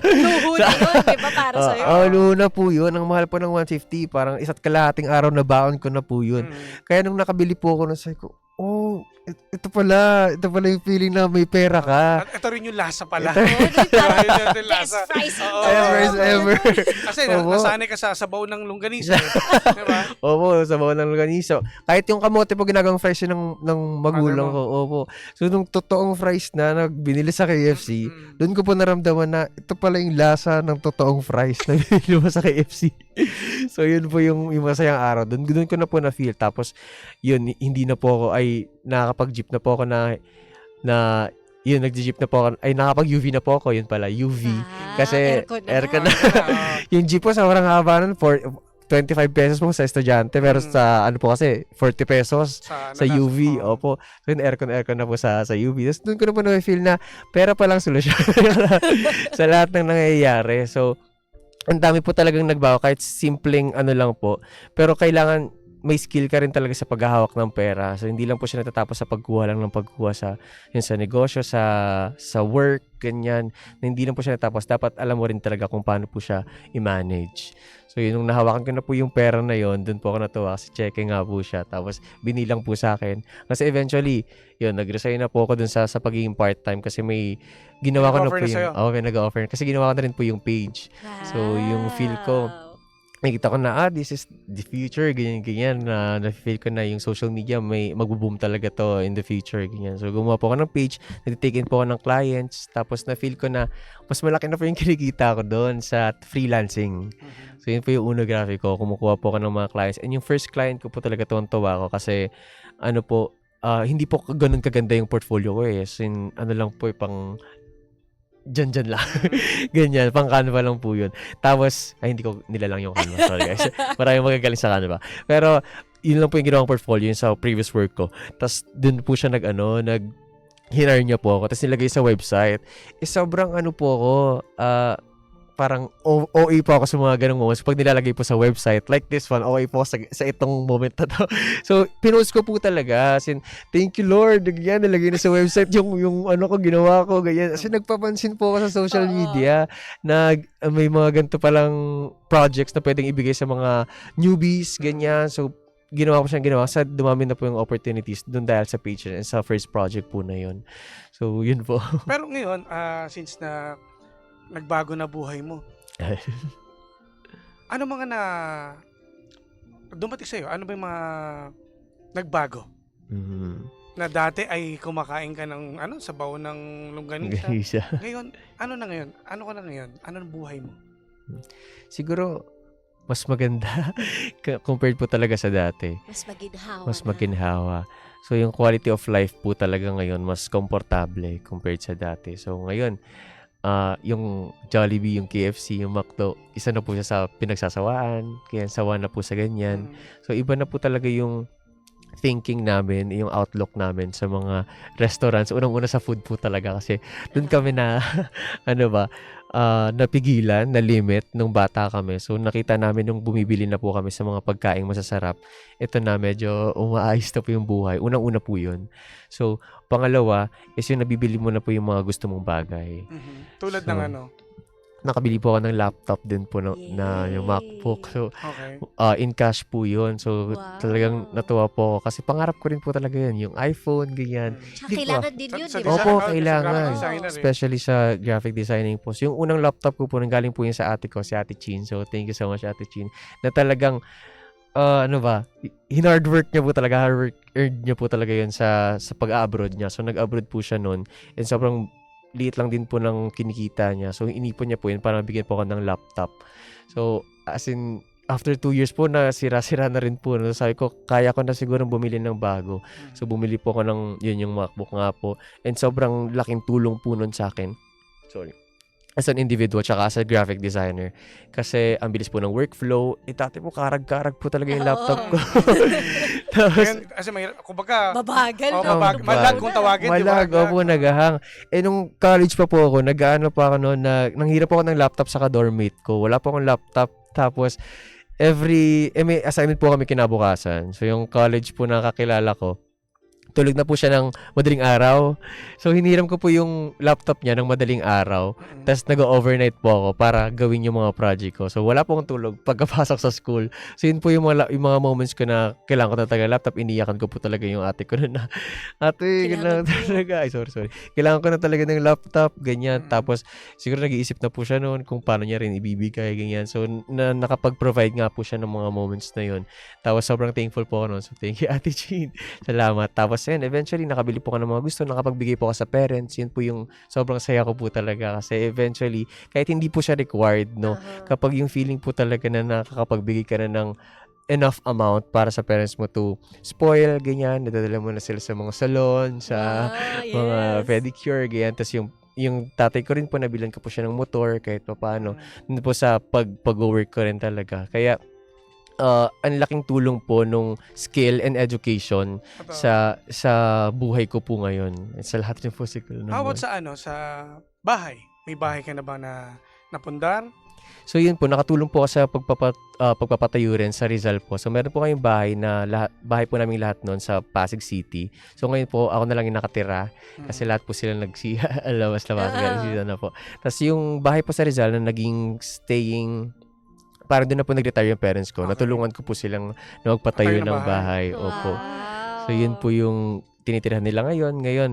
Luho na yun, di ba, para sa'yo? Luna po yun. Ang mahal po ng 150. Parang isa't kalahating araw na baon ko na po yun. Kaya nung nakabili po ako, sabi ko, ito pala yung feeling na may pera ka. At ito rin yung lasa pala. Oo, di ba? Yun yung Best lasa. fries in Oo. the Best fries world. ever. Kasi Oo. nasanay ka sa sabaw ng longganisa. Diba? Opo, sa bawang ng longganisa. Kahit yung kamote po ginagawang fries yun ng magulang ko. Opo. So, nung totoong fries na binili sa KFC, doon ko po naramdaman na ito pala yung lasa ng totoong fries na binili mo sa KFC. So, yun po yung masayang araw. Doon ko na po na-feel. Tapos, yun, hindi na po ako, ay nakakapag-jeep na po ako yun, nag-jeep na po ako, ay nakapag-UV na po ako, yun pala, UV. Kasi, aircon na. Yung jeep po, sobrang haba nun, 25 pesos po sa estudyante, pero sa, ano po kasi, 40 pesos sa UV. Opo. So, yun, aircon na po sa UV. Tapos, doon ko na po na-feel na, pera pa lang solusyon sa lahat ng nangyayari. So, ang dami po talagang nagbago, kahit simpleng ano lang po, pero kailangan may skill ka rin talaga sa paghahawak ng pera. So, hindi lang po siya natatapos sa pagkuha lang ng pagkuha sa negosyo, sa work, ganyan. Na hindi lang po siya natapos. Dapat alam mo rin talaga kung paano po siya i-manage. So, yun, nung nahawakan ko na po yung pera na yun, dun po ako natuwa kasi checking nga po siya. Tapos, binilang po sa akin. Kasi eventually, yun, nag-resign na po ako dun sa pagiging part-time kasi may ginawa ko na po yung... may nag-offer. Kasi ginawa ko na rin po yung page. So, yung feel ko, nakita ko na, this is the future, ganyan, na-feel ko na yung social media, may magbo-boom talaga to in the future, ganyan. So, gumawa po ako ng page, nag-take in po ako ng clients, tapos na-feel ko na, mas malaki na po yung kinikita ko doon sa freelancing. So, yun po yung uno graphic ko, kumukuha po ako ng mga clients. And yung first client ko po talaga tuwa ko kasi, hindi po ganun kaganda yung portfolio ko eh. So, ano lang po, pang dyan lang. Ganyan, pang Canva lang po yun. Tapos, hindi ko nilalang yung Canva. Sorry guys. Maraming magagaling sa Canva. Pero, yun lang po yung ginawang portfolio yun sa previous work ko. Tapos, dun po siya hinar niya po ako. Tapos, nilagay sa website. Sobrang po ako, parang OA po ako sa mga ganong moments. Pag nilalagay po sa website, like this one, OA po sa itong moment na to. So, pinost ko po talaga. As in, thank you Lord. Ganyan, nilagay na sa website yung ko, ginawa ko. Ganyan. Kasi nagpapansin po ako sa social media na may mga ganito palang projects na pwedeng ibigay sa mga newbies, ganyan. So, ginawa ko siyang ginawa. Sa dumami na po yung opportunities dun dahil sa page and sa first project po na yun. So, yun po. Pero ngayon, since na nagbago na buhay mo. Ano mga dumating sa'yo? Ano ba yung mga nagbago? Na dati ay kumakain ka ng sabaw ng longganisa. Ngayon, ano na ngayon? Ano ka na ngayon? Ano ang buhay mo? Siguro, mas maganda compared po talaga sa dati. Mas maginhawa. So, yung quality of life po talaga ngayon, mas komportable compared sa dati. So, ngayon, yung Jollibee, yung KFC, yung McDo, isa na po siya sa pinagsasawaan, kaya sawa na po sa ganyan. So, iba na po talaga yung thinking namin, yung outlook namin sa mga restaurants. Unang-una sa food po talaga kasi doon kami na, napigilan, na limit nung bata kami. So, nakita namin nung bumibili na po kami sa mga pagkaing masasarap. Ito na, medyo umaayos na po yung buhay. Unang-una po yun. So, pangalawa is yung nabibili mo na po yung mga gusto mong bagay. Tulad So, ng nakabili po ako ng laptop din po na yung MacBook. So, Okay. in cash po yun. So, Wow. talagang natuwa po ako. Kasi pangarap ko rin po talaga yun. Yung iPhone, ganyan. Tsaka Hindi ko kailangan din yun, Sa di ba? Opo, design- kailangan. graphic designer eh. Especially sa graphic designing po. So, yung unang laptop ko po, nanggaling po yun sa ate ko, si Ate Chin. So, thank you so much, Ate Chin. Na talagang, hard work niya po talaga. Hard work earned niya po talaga yun sa pag-abroad niya. So, nag-abroad po siya noon. And sobrang liit lang din po ng kinikita niya. So, inipon niya po yun para bigyan po ako ng laptop. So, as in, after 2 years po, nasira-sira na rin po. No? Sabi ko, kaya ko na siguro bumili ng bago. So, bumili po ako ng, yun yung MacBook nga po. And sobrang laking tulong po nun sa akin. Sorry. As an individual, tsaka as a graphic designer. Kasi, ang bilis po ng workflow. Dati po, karag-karag po talaga yung laptop ko. Tapos, Ngayon, kasi kumbaga, Mabagal, oh, no? malag kung tawagin, di ba? malag, opo, nagahang. Nung college pa po ako, nag-ano pa ako noon, nanghirap ako ng laptop sa ka-dormmate ko. Wala po akong laptop. Tapos, may assignment po kami kinabukasan. So, yung college po na kakilala ko, tulog na po siya ng madaling araw. So, hiniram ko po yung laptop niya ng madaling araw. Tapos, nag-overnight po ako para gawin yung mga project ko. So, wala po akong tulog pagkapasok sa school. So, yun po yung mga moments ko na kailangan ko na talaga laptop. Iniyakan ko po talaga yung ate ko na, ate, kailangan talaga. Ay, sorry. Kailangan ko na talaga ng laptop, ganyan. Tapos, siguro nag-iisip na po siya noon kung paano niya rin ibibigay, ganyan. So, nakapag-provide nga po siya ng mga moments na yun. Tapos, sobrang thankful po ako noon. So, thank you, Ate Jean. Salamat. Tapos, eventually, nakabili po ako ng mga gusto, nakapagbigay po ako sa parents. Yun po yung sobrang saya ko po talaga kasi eventually, kahit hindi po siya required, no, kapag yung feeling po talaga na nakakapagbigay ka na ng enough amount para sa parents mo to spoil, ganyan, nadadala mo na sila sa mga salon, sa mga pedicure, ganyan. Tapos yung tatay ko rin po, nabilan ko po siya ng motor kahit pa paano. Po sa pag-work ko rin talaga. Kaya, ang laking tulong po nung skill and education sa buhay ko po ngayon. Sa lahat rin po siguro. How about sa bahay? May bahay ka na ba na napundar? So yun po, nakatulong po ako sa pagpapatayo rin sa Rizal po. So meron po kayong bahay po namin lahat noon sa Pasig City. So ngayon po, ako na lang yung nakatira kasi lahat po sila labas-labas na po. Tapos yung bahay po sa Rizal na naging staying, parang doon na po nag-retire yung parents ko. Natulungan ko po silang na magpatayo ng bahay. Opo. So yun po yung tinitirhan nila ngayon. Ngayon,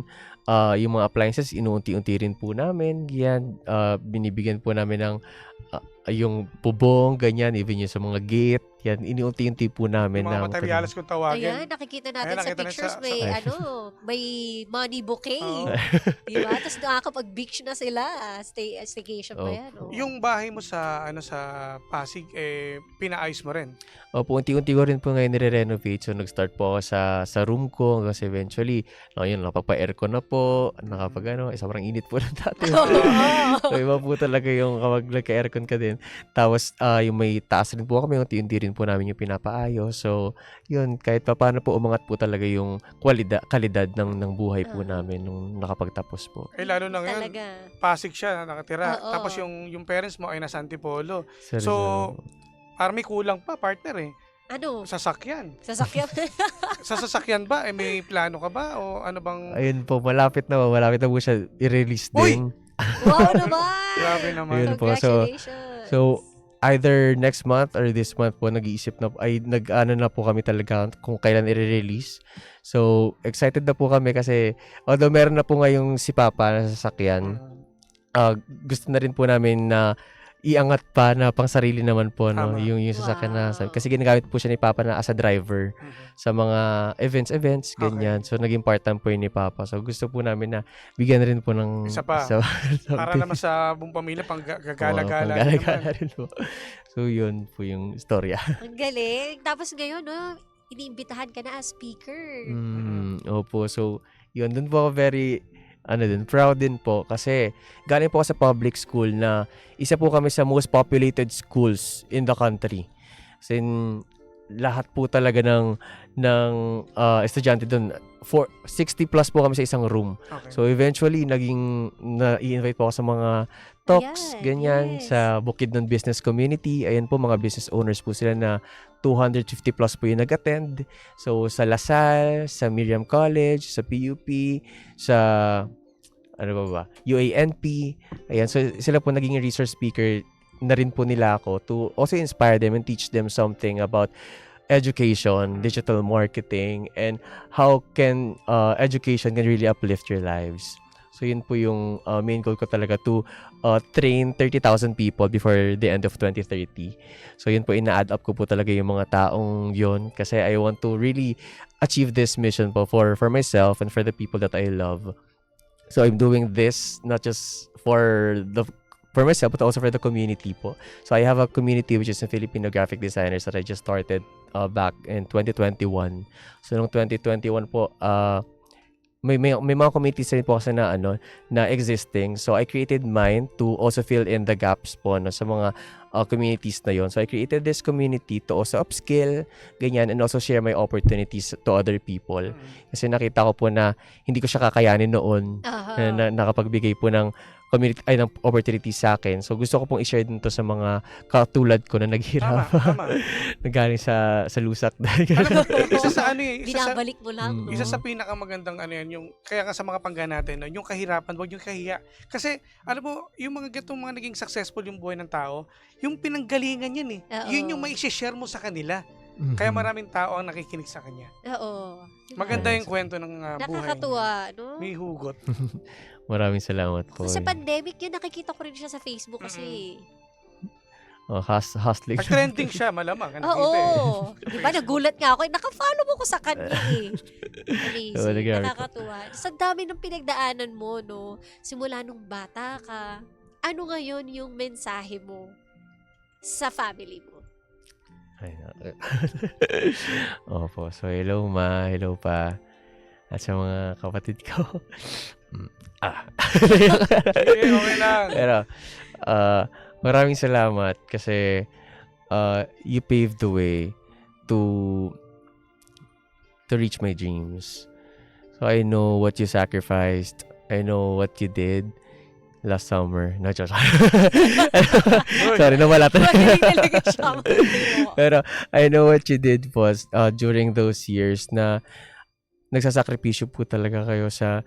yung mga appliances, inuunti-unti rin po namin. Yan, binibigyan po namin ng yung bubong, ganyan, even yung sa mga gate. Yan, inuunti-unti po namin. Yung mga materials kung tawagin. Ayan, nakikita natin sa nakita pictures, sa- may money bouquet. Oo. Diba? Tapos nakakapag-beach na sila. Staycation pa yan. Oh. Yung bahay mo sa Pasig, pinaayos mo rin. Opo, unti-unti ko rin po ngayon nire-renovate. So, nag-start po ako sa room ko kasi eventually, yun, nakapagpa-aircon na po, sobrang init po ng dati. So, iba po talaga yung kapag nagka-aircon ka din. Tapos, yung may taas rin po kami, unti-unti rin po namin yung pinapaayos. So, yun, kahit pa paano po umangat po talaga yung kalidad ng buhay po namin nung nakapagtapos po. Lalo na ngayon, Talaga. Pasig siya nakatira. Oo. Tapos yung parents mo ay nasa Antipolo. Sa So, Rizal. parang may kulang pa, partner eh. Ano? Sasakyan. Sasakyan. Sa sasakyan ba, may plano ka ba? O ano bang... Ayun po, malapit na po siya i-release Uy! din. Wow naman! Grabe naman. Ayun po, so- Congratulations! So, either next month or this month po, nag-ano na po kami talaga kung kailan i-release. So, excited na po kami kasi although meron na po ngayong si Papa na sasakyan, gusto na rin po namin na iangat pa na pang sarili naman po, no? Tama. Yung sasakyan na, Wow. kasi ginagamit po siya ni Papa na as a driver sa mga events, ganyan. So, naging part-time po yun ni Papa. So, gusto po namin na bigyan rin po ng... Isa pa. Para naman sa buong pamilya, pang gagala-gala. Gala-gala rin po. So, yun po yung storya. Ang galing. Tapos ngayon, iniimbitahan ka na as speaker. Opo. So, yun. Dun po ako very, proud din po. Kasi, galing po ako sa public school na isa po kami sa most populated schools in the country. As in, lahat po talaga ng estudyante dun. 60 plus po kami sa isang room. Okay. So, eventually, na-i-invite po ako sa mga talks, Ayan, ganyan, yes. sa Bukidnon Business Community. Ayan po, mga business owners po sila na 250 plus po yung nag-attend. So, sa Lasal, sa Miriam College, sa PUP, sa, UANP. Ayan, so sila po naging resource speaker na rin po nila ako to also inspire them and teach them something about education, digital marketing, and how can education can really uplift your lives. So yun po yung main goal ko talaga, to train 30,000 people before the end of 2030. So yun po, ina-add up ko po talaga yung mga taong yun kasi I want to really achieve this mission po for myself and for the people that I love. So I'm doing this not just for myself, but also for the community po. So I have a community which is a Filipino graphic designers that I just started back in 2021. So noong 2021 po, may mga communities rin po kasi na existing. So I created mine to also fill in the gaps po sa mga communities na yon. So I created this community to also upskill, ganyan, and also share my opportunities to other people. Kasi nakita ko po na hindi ko siya kakayanin noon na nakapagbigay po ng community ay ng opportunity sa akin. So gusto ko pong i-share din to sa mga katulad ko na naghirap. Tama. Nagaling sa lusak dahil. Alam mo, isa sa ano eh, Binabalik mo lang, no? isa sa pinakamagandang ano yan, yung, kaya nga sa mga pangga natin, no, yung kahirapan, wag yung kahiya. Kasi, alam mo, yung mga gatong mga naging successful yung buhay ng tao, yung pinanggalingan yan eh. Oo. Yun yung mai-share mo sa kanila. Kaya maraming tao ang nakikinig sa kanya. Oo. Maganda yung kwento ng buhay niya. Nakakatuwa, no? May hugot. Maraming salamat po. Sa pandemic yun, nakikita ko rin siya sa Facebook kasi. Hustling. Nag-trending siya, malamang. Oo. Diba, nagulat nga ako. Naka-follow mo ko sa kanya eh. Oo, Amazing. nag-art. Nakakatuwa. Sa dami ng pinagdaanan mo, no? Simula nung bata ka. Ano ngayon yung mensahe mo sa family mo? Ay, Opo. So, hello ma. Hello pa. At sa mga kapatid ko. Sige, okay lang. Pero, maraming salamat kasi you paved the way to reach my dreams. So, I know what you sacrificed. I know what you did last summer. No, joke. Sorry, nawala Magaling talaga siya. Pero I know what you did was during those years na nagsasakripisyo po talaga kayo sa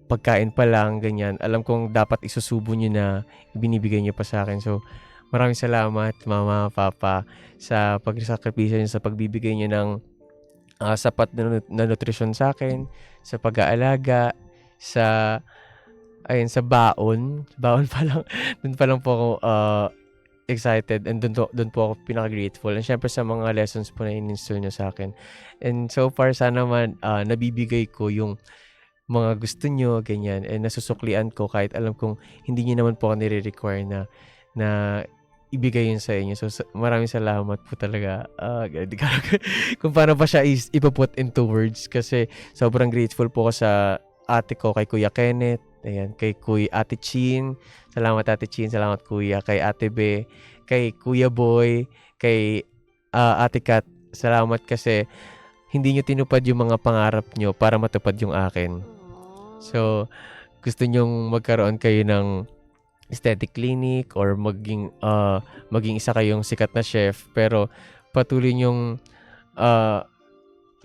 pagkain pa lang, ganyan. Alam kong dapat isusubo nyo na binibigay nyo pa sa akin. So, maraming salamat, Mama, Papa, sa pagsasakripisyo nyo, sa pagbibigay nyo ng sapat na nutrisyon sa akin, sa pag-aalaga, sa baon pa lang. Doon pa lang po ako excited and doon po ako pinaka-grateful. And syempre sa mga lessons po na in-instill nyo sa akin. And so far, sana man nabibigay ko yung mga gusto nyo, ganyan. And nasusuklian ko kahit alam kong hindi nyo naman po ako nire-require na ibigay yun sa inyo. So maraming salamat po talaga. Kung paano pa siya ipaput into words kasi sobrang grateful po ako sa ate ko, kay Kuya Kenneth, ayan, kay Ate Chin. Salamat Ate Chin, salamat Kuya, kay Ate Be, kay Kuya Boy, kay Ate Kat. Salamat kasi hindi nyo tinupad yung mga pangarap nyo para matupad yung akin. So, gusto nyong magkaroon kayo ng aesthetic clinic or maging isa kayong sikat na chef, pero patuloy nyong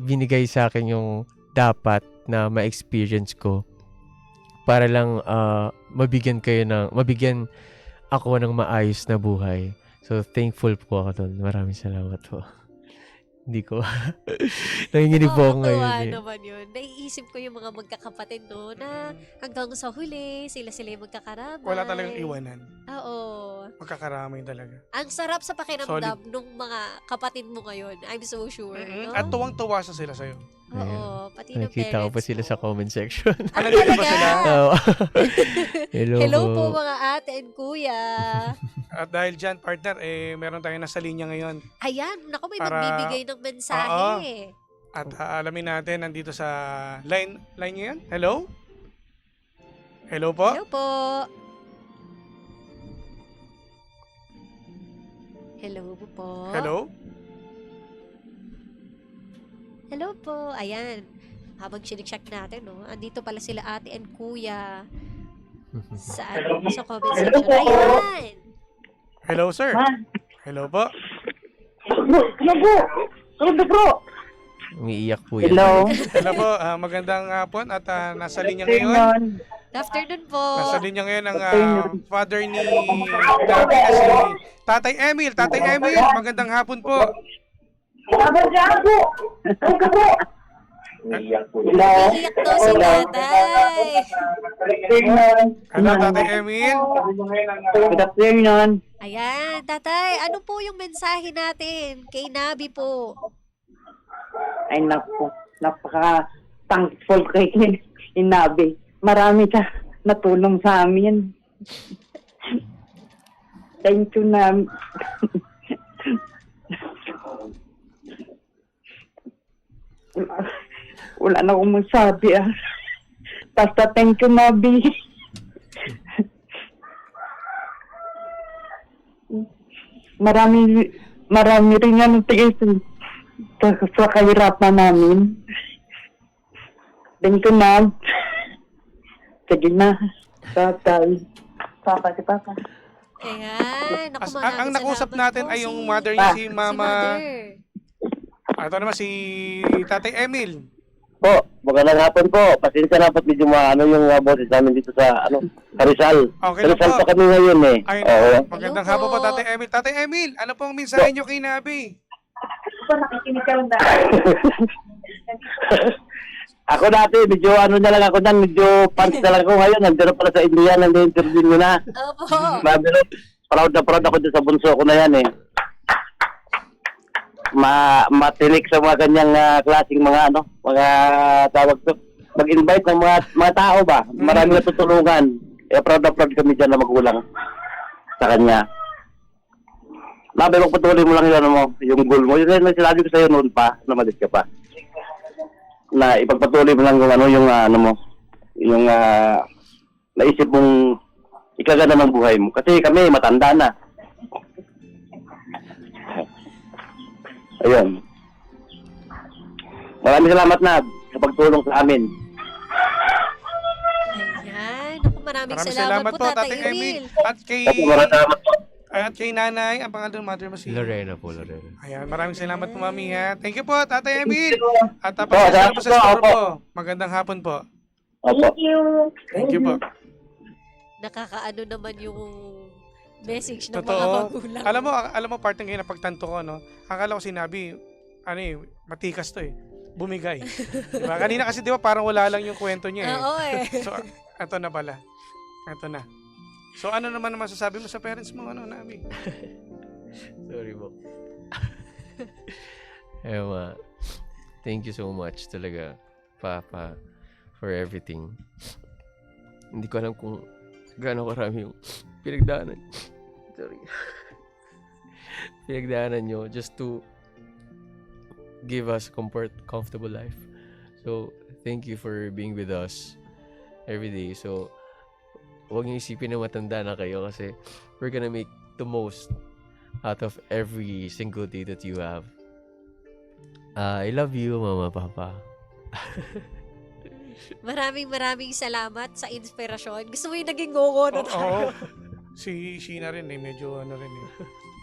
binigay sa akin yung dapat na ma-experience ko para lang mabigyan ako ng maayos na buhay. So, thankful po ako doon. Maraming salamat po. Hindi ko. Nanginginig po ako ngayon. Nakakatuwa naman yun. Naiisip ko yung mga magkakapatid, no, na hanggang sa huli, sila yung magkakaramay. Wala talagang iwanan. Oo. Magkakaramay talaga. Ang sarap sa pakiramdam nung mga kapatid mo ngayon. I'm so sure. No? At tuwang-tuwa sila sa'yo. Oo. Pati ng Nakita ko pa parents sila mo. sa comment section. Ano Nandito ba talaga? sila? Oo. Hello po mga ate and kuya. At dahil dyan, partner, meron tayong nasa linya ngayon. Ayan, naku, may Para- magbibigay ng mensahe. At alamin natin, nandito sa line niya yan. Hello? Hello po? Hello po. Hello po. Hello? Hello po. Ayan. Habang sinik-check natin, no? Andito pala sila ate and kuya. Sa comment section. Ayan. Hello, sir? Hello po? Umiiyak po yan. Hello po, magandang hapon at nasa linya ngayon. Good afternoon po. Nasa linya ngayon ang father ni Nabi na si Tatay Emil. Tatay Emil, magandang hapon po. Iiyak to si tatay. Hello, Tatay Emil. Good afternoon. Ayan, tatay. Ano po yung mensahe natin kay Nabi po? Ay naku, napaka-thankful kay Inabi. Marami ka natulong sa amin. Thank you na. Wala na akong masabi Basta thank you, Nabi. Marami rin yan tigil sa kahirapan namin. Thank you, Nab. Sige na. Tatay. Papa, si Papa. Ayan. Naku, Ang maraming nakausap salamat natin po, ay yung mother niya, si Si Mama. mother. Ito naman si Tatay Emil. Po, magandang hapon po. Pasensya na po medyo yung boses namin dito sa Rizal. Okay Sa lang Rizal po. pa kami ngayon eh. Ay, Oo. magandang Hello hapon po, po. Tatay Emil. Tatay Emil, ano pong mensahe niyo kay Nabi? Ako dati, medyo na lang ako dan, medyo pants na lang ako ngayon. Nandito pala sa India, nag-interview nyo na. Opo. Mabilo, proud na proud ako dito sa bunso ko na yan eh. Matinik sa mga ganyang klaseng mga mga tawag to. Mag-invite ng mga tao ba? Marami na tutulungan. Proud na proud kami dyan na magulang sa kanya. Mabilo, patuloy mo lang yung goal mo. Yun na sinabi ko sa'yo noon pa, na malit ka pa. Na ipagpatuloy mo lang yung naisip mong ikaganda ng buhay mo. Kasi kami, matanda na. Ayun. Maraming salamat na sa pagtulong sa amin. Ayan. Naku, maraming salamat po, Tatay Emil. At kay Maraming salamat po. at kay Nanay, ang pangalan ng mother mo si Lorena po, Lorena. Ayan, maraming salamat po, Mami, ha. Thank you po, Tatay Emil. At Po, pasensya na po sa salamat po, store opo. po. Magandang hapon po. Opo. Thank you po. Nakakaano naman yung message ng mga Totoo. magulang. Alam mo, part ng ngayon na pagtanto ko, no? Akala ko sinabi, matikas to eh. Bumigay. Diba? Kanina kasi di ba parang wala lang yung kwento niya eh. Oo eh. So, eto na pala. Eto na. So, ano naman ang masasabi mo sa parents mo, Nabi? Sorry po. Thank you so much talaga, Papa, for everything. Hindi ko alam kung gaano karami yung pinagdaanan. Sorry. Pinagdaanan nyo just to give us comfortable life. So, thank you for being with us every day. So, huwag niyo isipin na matanda na kayo kasi we're gonna make the most out of every single day that you have. I love you, Mama, Papa. Maraming salamat sa inspirasyon. Gusto mo yung naging ngongo na tayo? Oo. Si Sheena rin eh, medyo rin eh.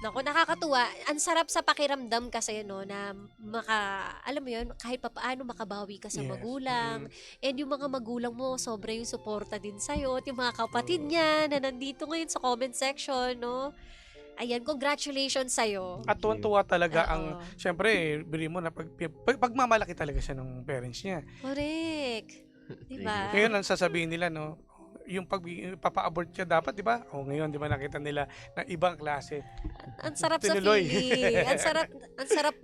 Naku, nakakatuwa. Ang sarap sa pakiramdam kasi, na alam mo yun, kahit papaano makabawi ka sa Yes. magulang. And yung mga magulang mo, sobra yung suporta din sa'yo. At yung mga kapatid niya na nandito ngayon sa comment section, no? Ayan, congratulations sa'yo. At tuwan-tuwa talaga ang, Oo. syempre, bili mo na pagmamalaki talaga siya ng parents niya. Correct. Diba? Ngayon, ang sasabihin nila, yung papa-abort siya dapat, di ba? Ngayon, di ba nakita nila na ibang klase. Ang sarap sa Tinuloy. feeling. ang sarap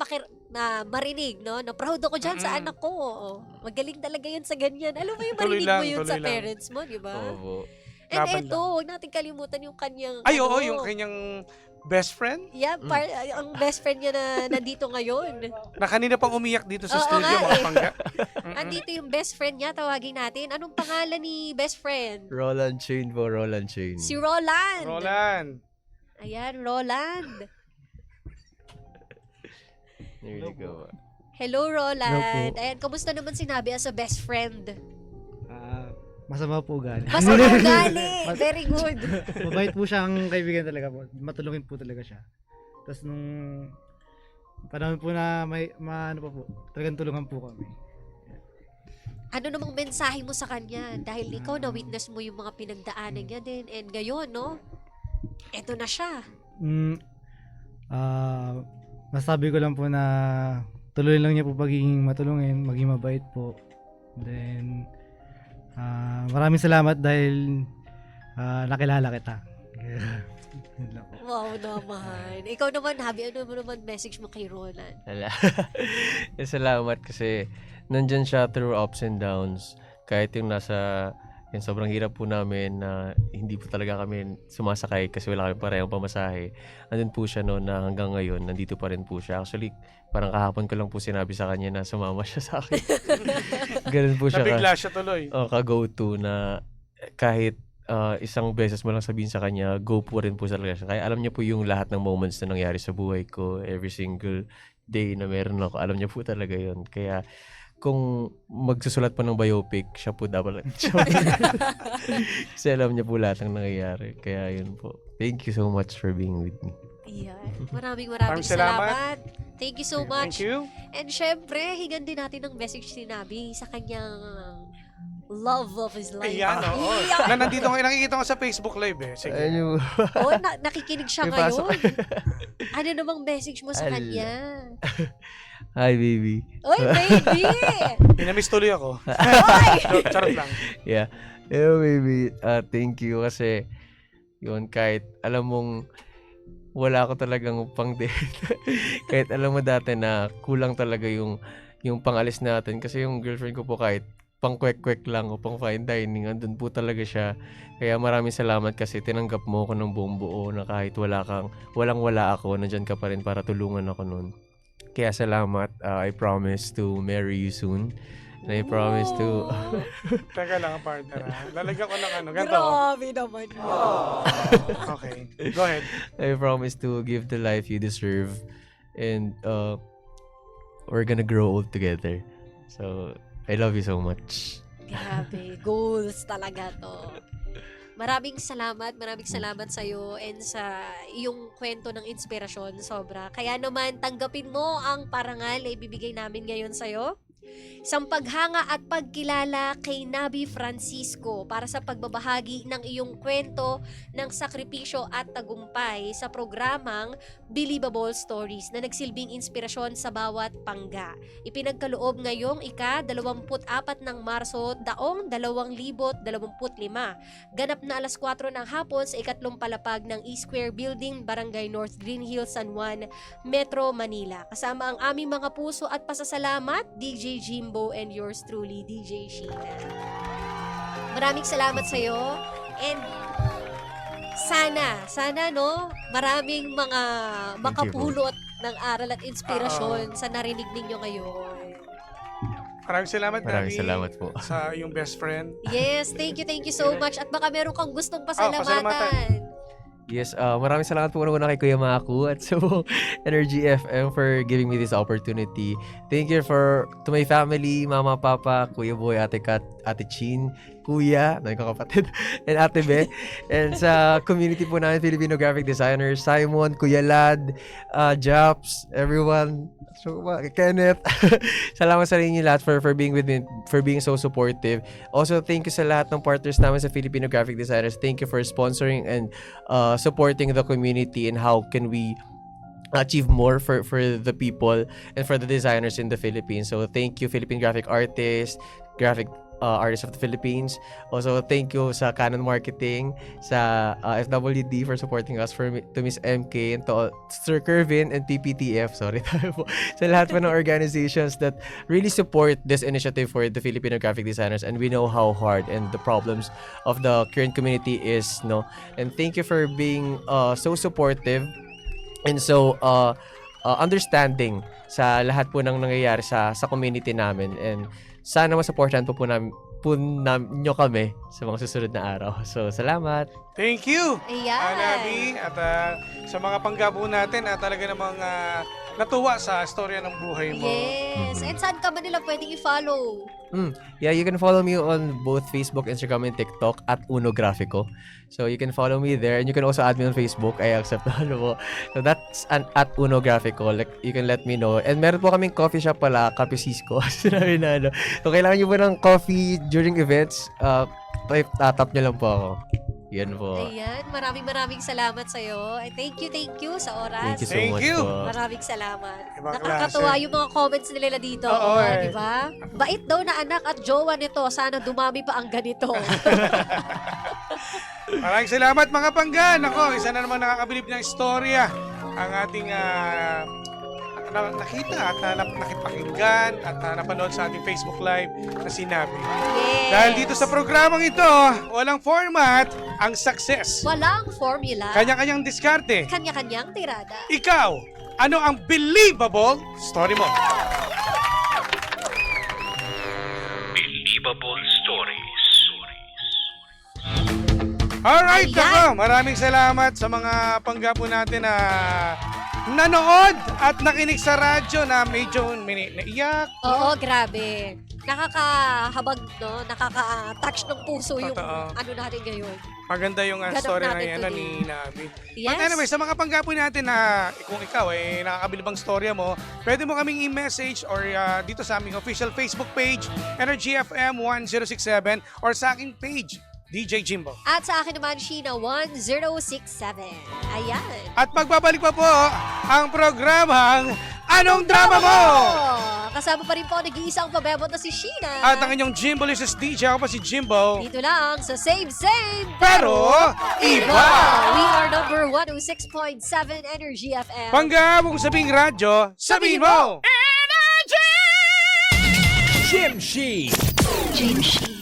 marinig, no? Na proud ako dyan sa Mm-mm. anak ko. Magaling talaga yan sa ganyan. Alam mo yung Tuloy marinig lang, mo yun tuloy sa lang. parents mo, di ba? Opo. And Laban eto, huwag natin kalimutan yung kanyang, Ay, oo, yung kanyang best friend yeah, ang best friend niya na nandito ngayon. na kanina pang umiyak dito sa Oo studio, nga mga eh. pangga. Andito yung best friend niya, tawagin natin. Anong pangalan ni best friend? Roland Chain po, Roland Chain. Si Roland. Roland. Ayan, Roland. There you go. Hello, Roland. Hello po. Ayan, kamusta naman sinabi as a best friend? Masama po ugali. Basta ugali. Very good. Mabait po siyang kaibigan talaga po. Matulungin po talaga siya. Tapos nung panahon po na ano pa po, talagang tulungan po kami. Ano namang mensahe mo sa kanya? Dahil ikaw na-witness mo yung mga pinagdaanan niya din. And ngayon, no? Eto na siya. Masabi ko lang po na tuloy lang niya po pagiging matulungin, maging mabait po. Then, maraming salamat dahil nakilala kita. Yun lang po. Wow naman. Ikaw naman, Habi, ano mo naman message mo kay Roland? Salamat kasi nandyan siya through ups and downs. Kahit yung sobrang hirap po namin na hindi po talaga kami sumasakay kasi wala kami parehong pamasahe. Andun po siya na hanggang ngayon, nandito pa rin po siya. Actually, parang kahapon ko lang po sinabi sa kanya na sumama siya sa akin. Ganun po siya. Nabigla siya tuloy. Ka-go-to na kahit isang beses mo lang sabihin sa kanya, go po rin po talaga siya. Kaya alam niya po yung lahat ng moments na nangyari sa buhay ko, every single day na meron ako. Alam niya po talaga yun. Kaya kung magsusulat po ng biopic, siya po dapat. Kasi alam niya po lahat ng nangyayari. Kaya yun po. Thank you so much for being with me. Ayan. Maraming Maraming salamat. salamat. Thank you so much. Thank you. And syempre, higan din natin ng message ni Nabi sa kanyang love of his life. Ayan, oo. Na nandito ngayon, nakikita ko sa Facebook Live eh. Sige. Ano? Oh, nakikinig siya May pasok. ngayon. Ano namang message mo sa Ala. kanya? Hi, baby. Oy, baby! Pinamiss tuloy ako. Oy! Charot lang. Yeah. Hello, baby. Thank you kasi yun, kahit alam mong wala ako talagang pang date. Kahit alam mo dati na kulang talaga yung pangalis natin. Kasi yung girlfriend ko po kahit pang kwek-kwek lang o pang fine dining, andun po talaga siya. Kaya maraming salamat kasi tinanggap mo ako ng buong buo na kahit walang-wala ako, nandyan ka pa rin para tulungan ako nun. Kaya salamat. I promise to marry you soon. And I promise to... Teka lang, partner. Lalagyan ko ng ano. Ganito. Grabe naman mo. Okay. Go ahead. I promise to give the life you deserve. And we're gonna grow old together. So, I love you so much. Grabe. Goals talaga to. Maraming salamat sa'yo and sa iyong kwento ng inspirasyon. Sobra. Kaya naman, tanggapin mo ang parangal na ibibigay namin ngayon sa'yo. Isang paghanga at pagkilala kay Nabi Francisco para sa pagbabahagi ng iyong kwento ng sakripisyo at tagumpay sa programang Believable Stories na nagsilbing inspirasyon sa bawat pangga. Ipinagkaloob ngayong ika-24 ng Marso taong 2025. Ganap na alas 4 ng hapon sa ikatlong palapag ng E-Square Building, Barangay North Green Hills, San Juan, Metro Manila. Kasama ang aming mga puso at pasasalamat, DJ Jimbo and yours truly, DJ Sheena. Maraming salamat sa iyo and sana no, maraming mga makapulot ng aral at inspirasyon sa narinig ninyo ngayon. Maraming salamat, Maraming Nabi, salamat po. sa iyong best friend. Yes, thank you so much at baka meron kang gustong pasalamatan. pasalamatan. Yes, maraming salamat po una kay Kuya Maku at sa Energy FM for giving me this opportunity. Thank you to my family, Mama, Papa, Kuya Boy, Ate Kat, Ate Chin, Kuya, kapatid, and Ate Be. And sa community po namin, Filipino graphic designers, Simon, Kuya Lad, Japs, everyone, so, Kenneth. Salamat sa inyo lahat for being with me, for being so supportive. Also, thank you sa lahat ng partners namin sa Filipino graphic designers. Thank you for sponsoring and supporting the community and how can we achieve more for the people and for the designers in the Philippines. So thank you, Philippine graphic artists, graphic artists of the Philippines. Also, thank you sa Canon Marketing, sa FWD for supporting us, to Miss MK, and to Sir Kervin and PPTF, sorry po, sa lahat po ng organizations that really support this initiative for the Filipino graphic designers. And we know how hard and the problems of the current community is, no? And thank you for being so supportive and so understanding sa lahat po ng nangyayari sa community namin. And sana masupportan po nyo kami sa mga susunod na araw. So, salamat. Thank you, Ayan. Nabi. At sa mga panggabo natin, talaga namang natuwa sa storya ng buhay mo. Yes. And saan ka ba nila pwedeng i-follow? Yeah, you can follow me on both Facebook, Instagram, and TikTok at Uno Grafico. So you can follow me there, and you can also add me on Facebook. I accept mo. So that's at Uno Grafico. Like, you can let me know. And meron po kaming coffee shop pala, Cafe Cisco. Sinabi na So kailangan nyo po ng coffee during events, tap nyo lang po ako. Yan po. Ayan, maraming salamat sa'yo. Thank you sa oras. Thank you so Thank much you. po. Maraming salamat. Ibang Nakakatuwa klase. yung mga comments nila dito. Oo, Di ba? Bait daw na anak at jowa nito. Sana dumami pa ang ganito. Maraming salamat, mga panggan. Ako, isa na naman nakakabilib ng istorya ang ating nakita at nakipakinggan at napanood sa ating Facebook Live na sinabi. Yes. Dahil dito sa programang ito, walang format ang success. Walang formula. Kanya-kanyang diskarte. Kanya-kanyang tirada. Ikaw, ano ang believable story mo? Believable Stories. Alright, Ayan. ako, maraming salamat sa mga panggapo natin na nanood at nakinig sa radyo na medyo naiyak. Oo, grabe. Nakakahabag, no? Nakaka-touch ng puso yung Totoo. ano natin ngayon. Maganda yung Ganap story natin na yan today. ni Nabi. Yes. But anyway, sa mga panggapo natin na kung ikaw nakakabilibang storya mo, pwede mo kaming i-message or dito sa aming official Facebook page, Energy FM 1067, or sa aking page, DJ Jimbo. At sa akin naman, Sheena 1067. Ayan. At magbabalik pa po ang programang Anong Drama Mo? Kasama pa rin po nag-iisang pabebot na si Sheena. At ang inyong Jimbolicious DJ, ako pa si Jimbo. Dito lang sa Same Pero iba! We are number 106.7 Energy FM. Panggabong sabing radyo, sabihin mo! Jim Shi. Jim Shi.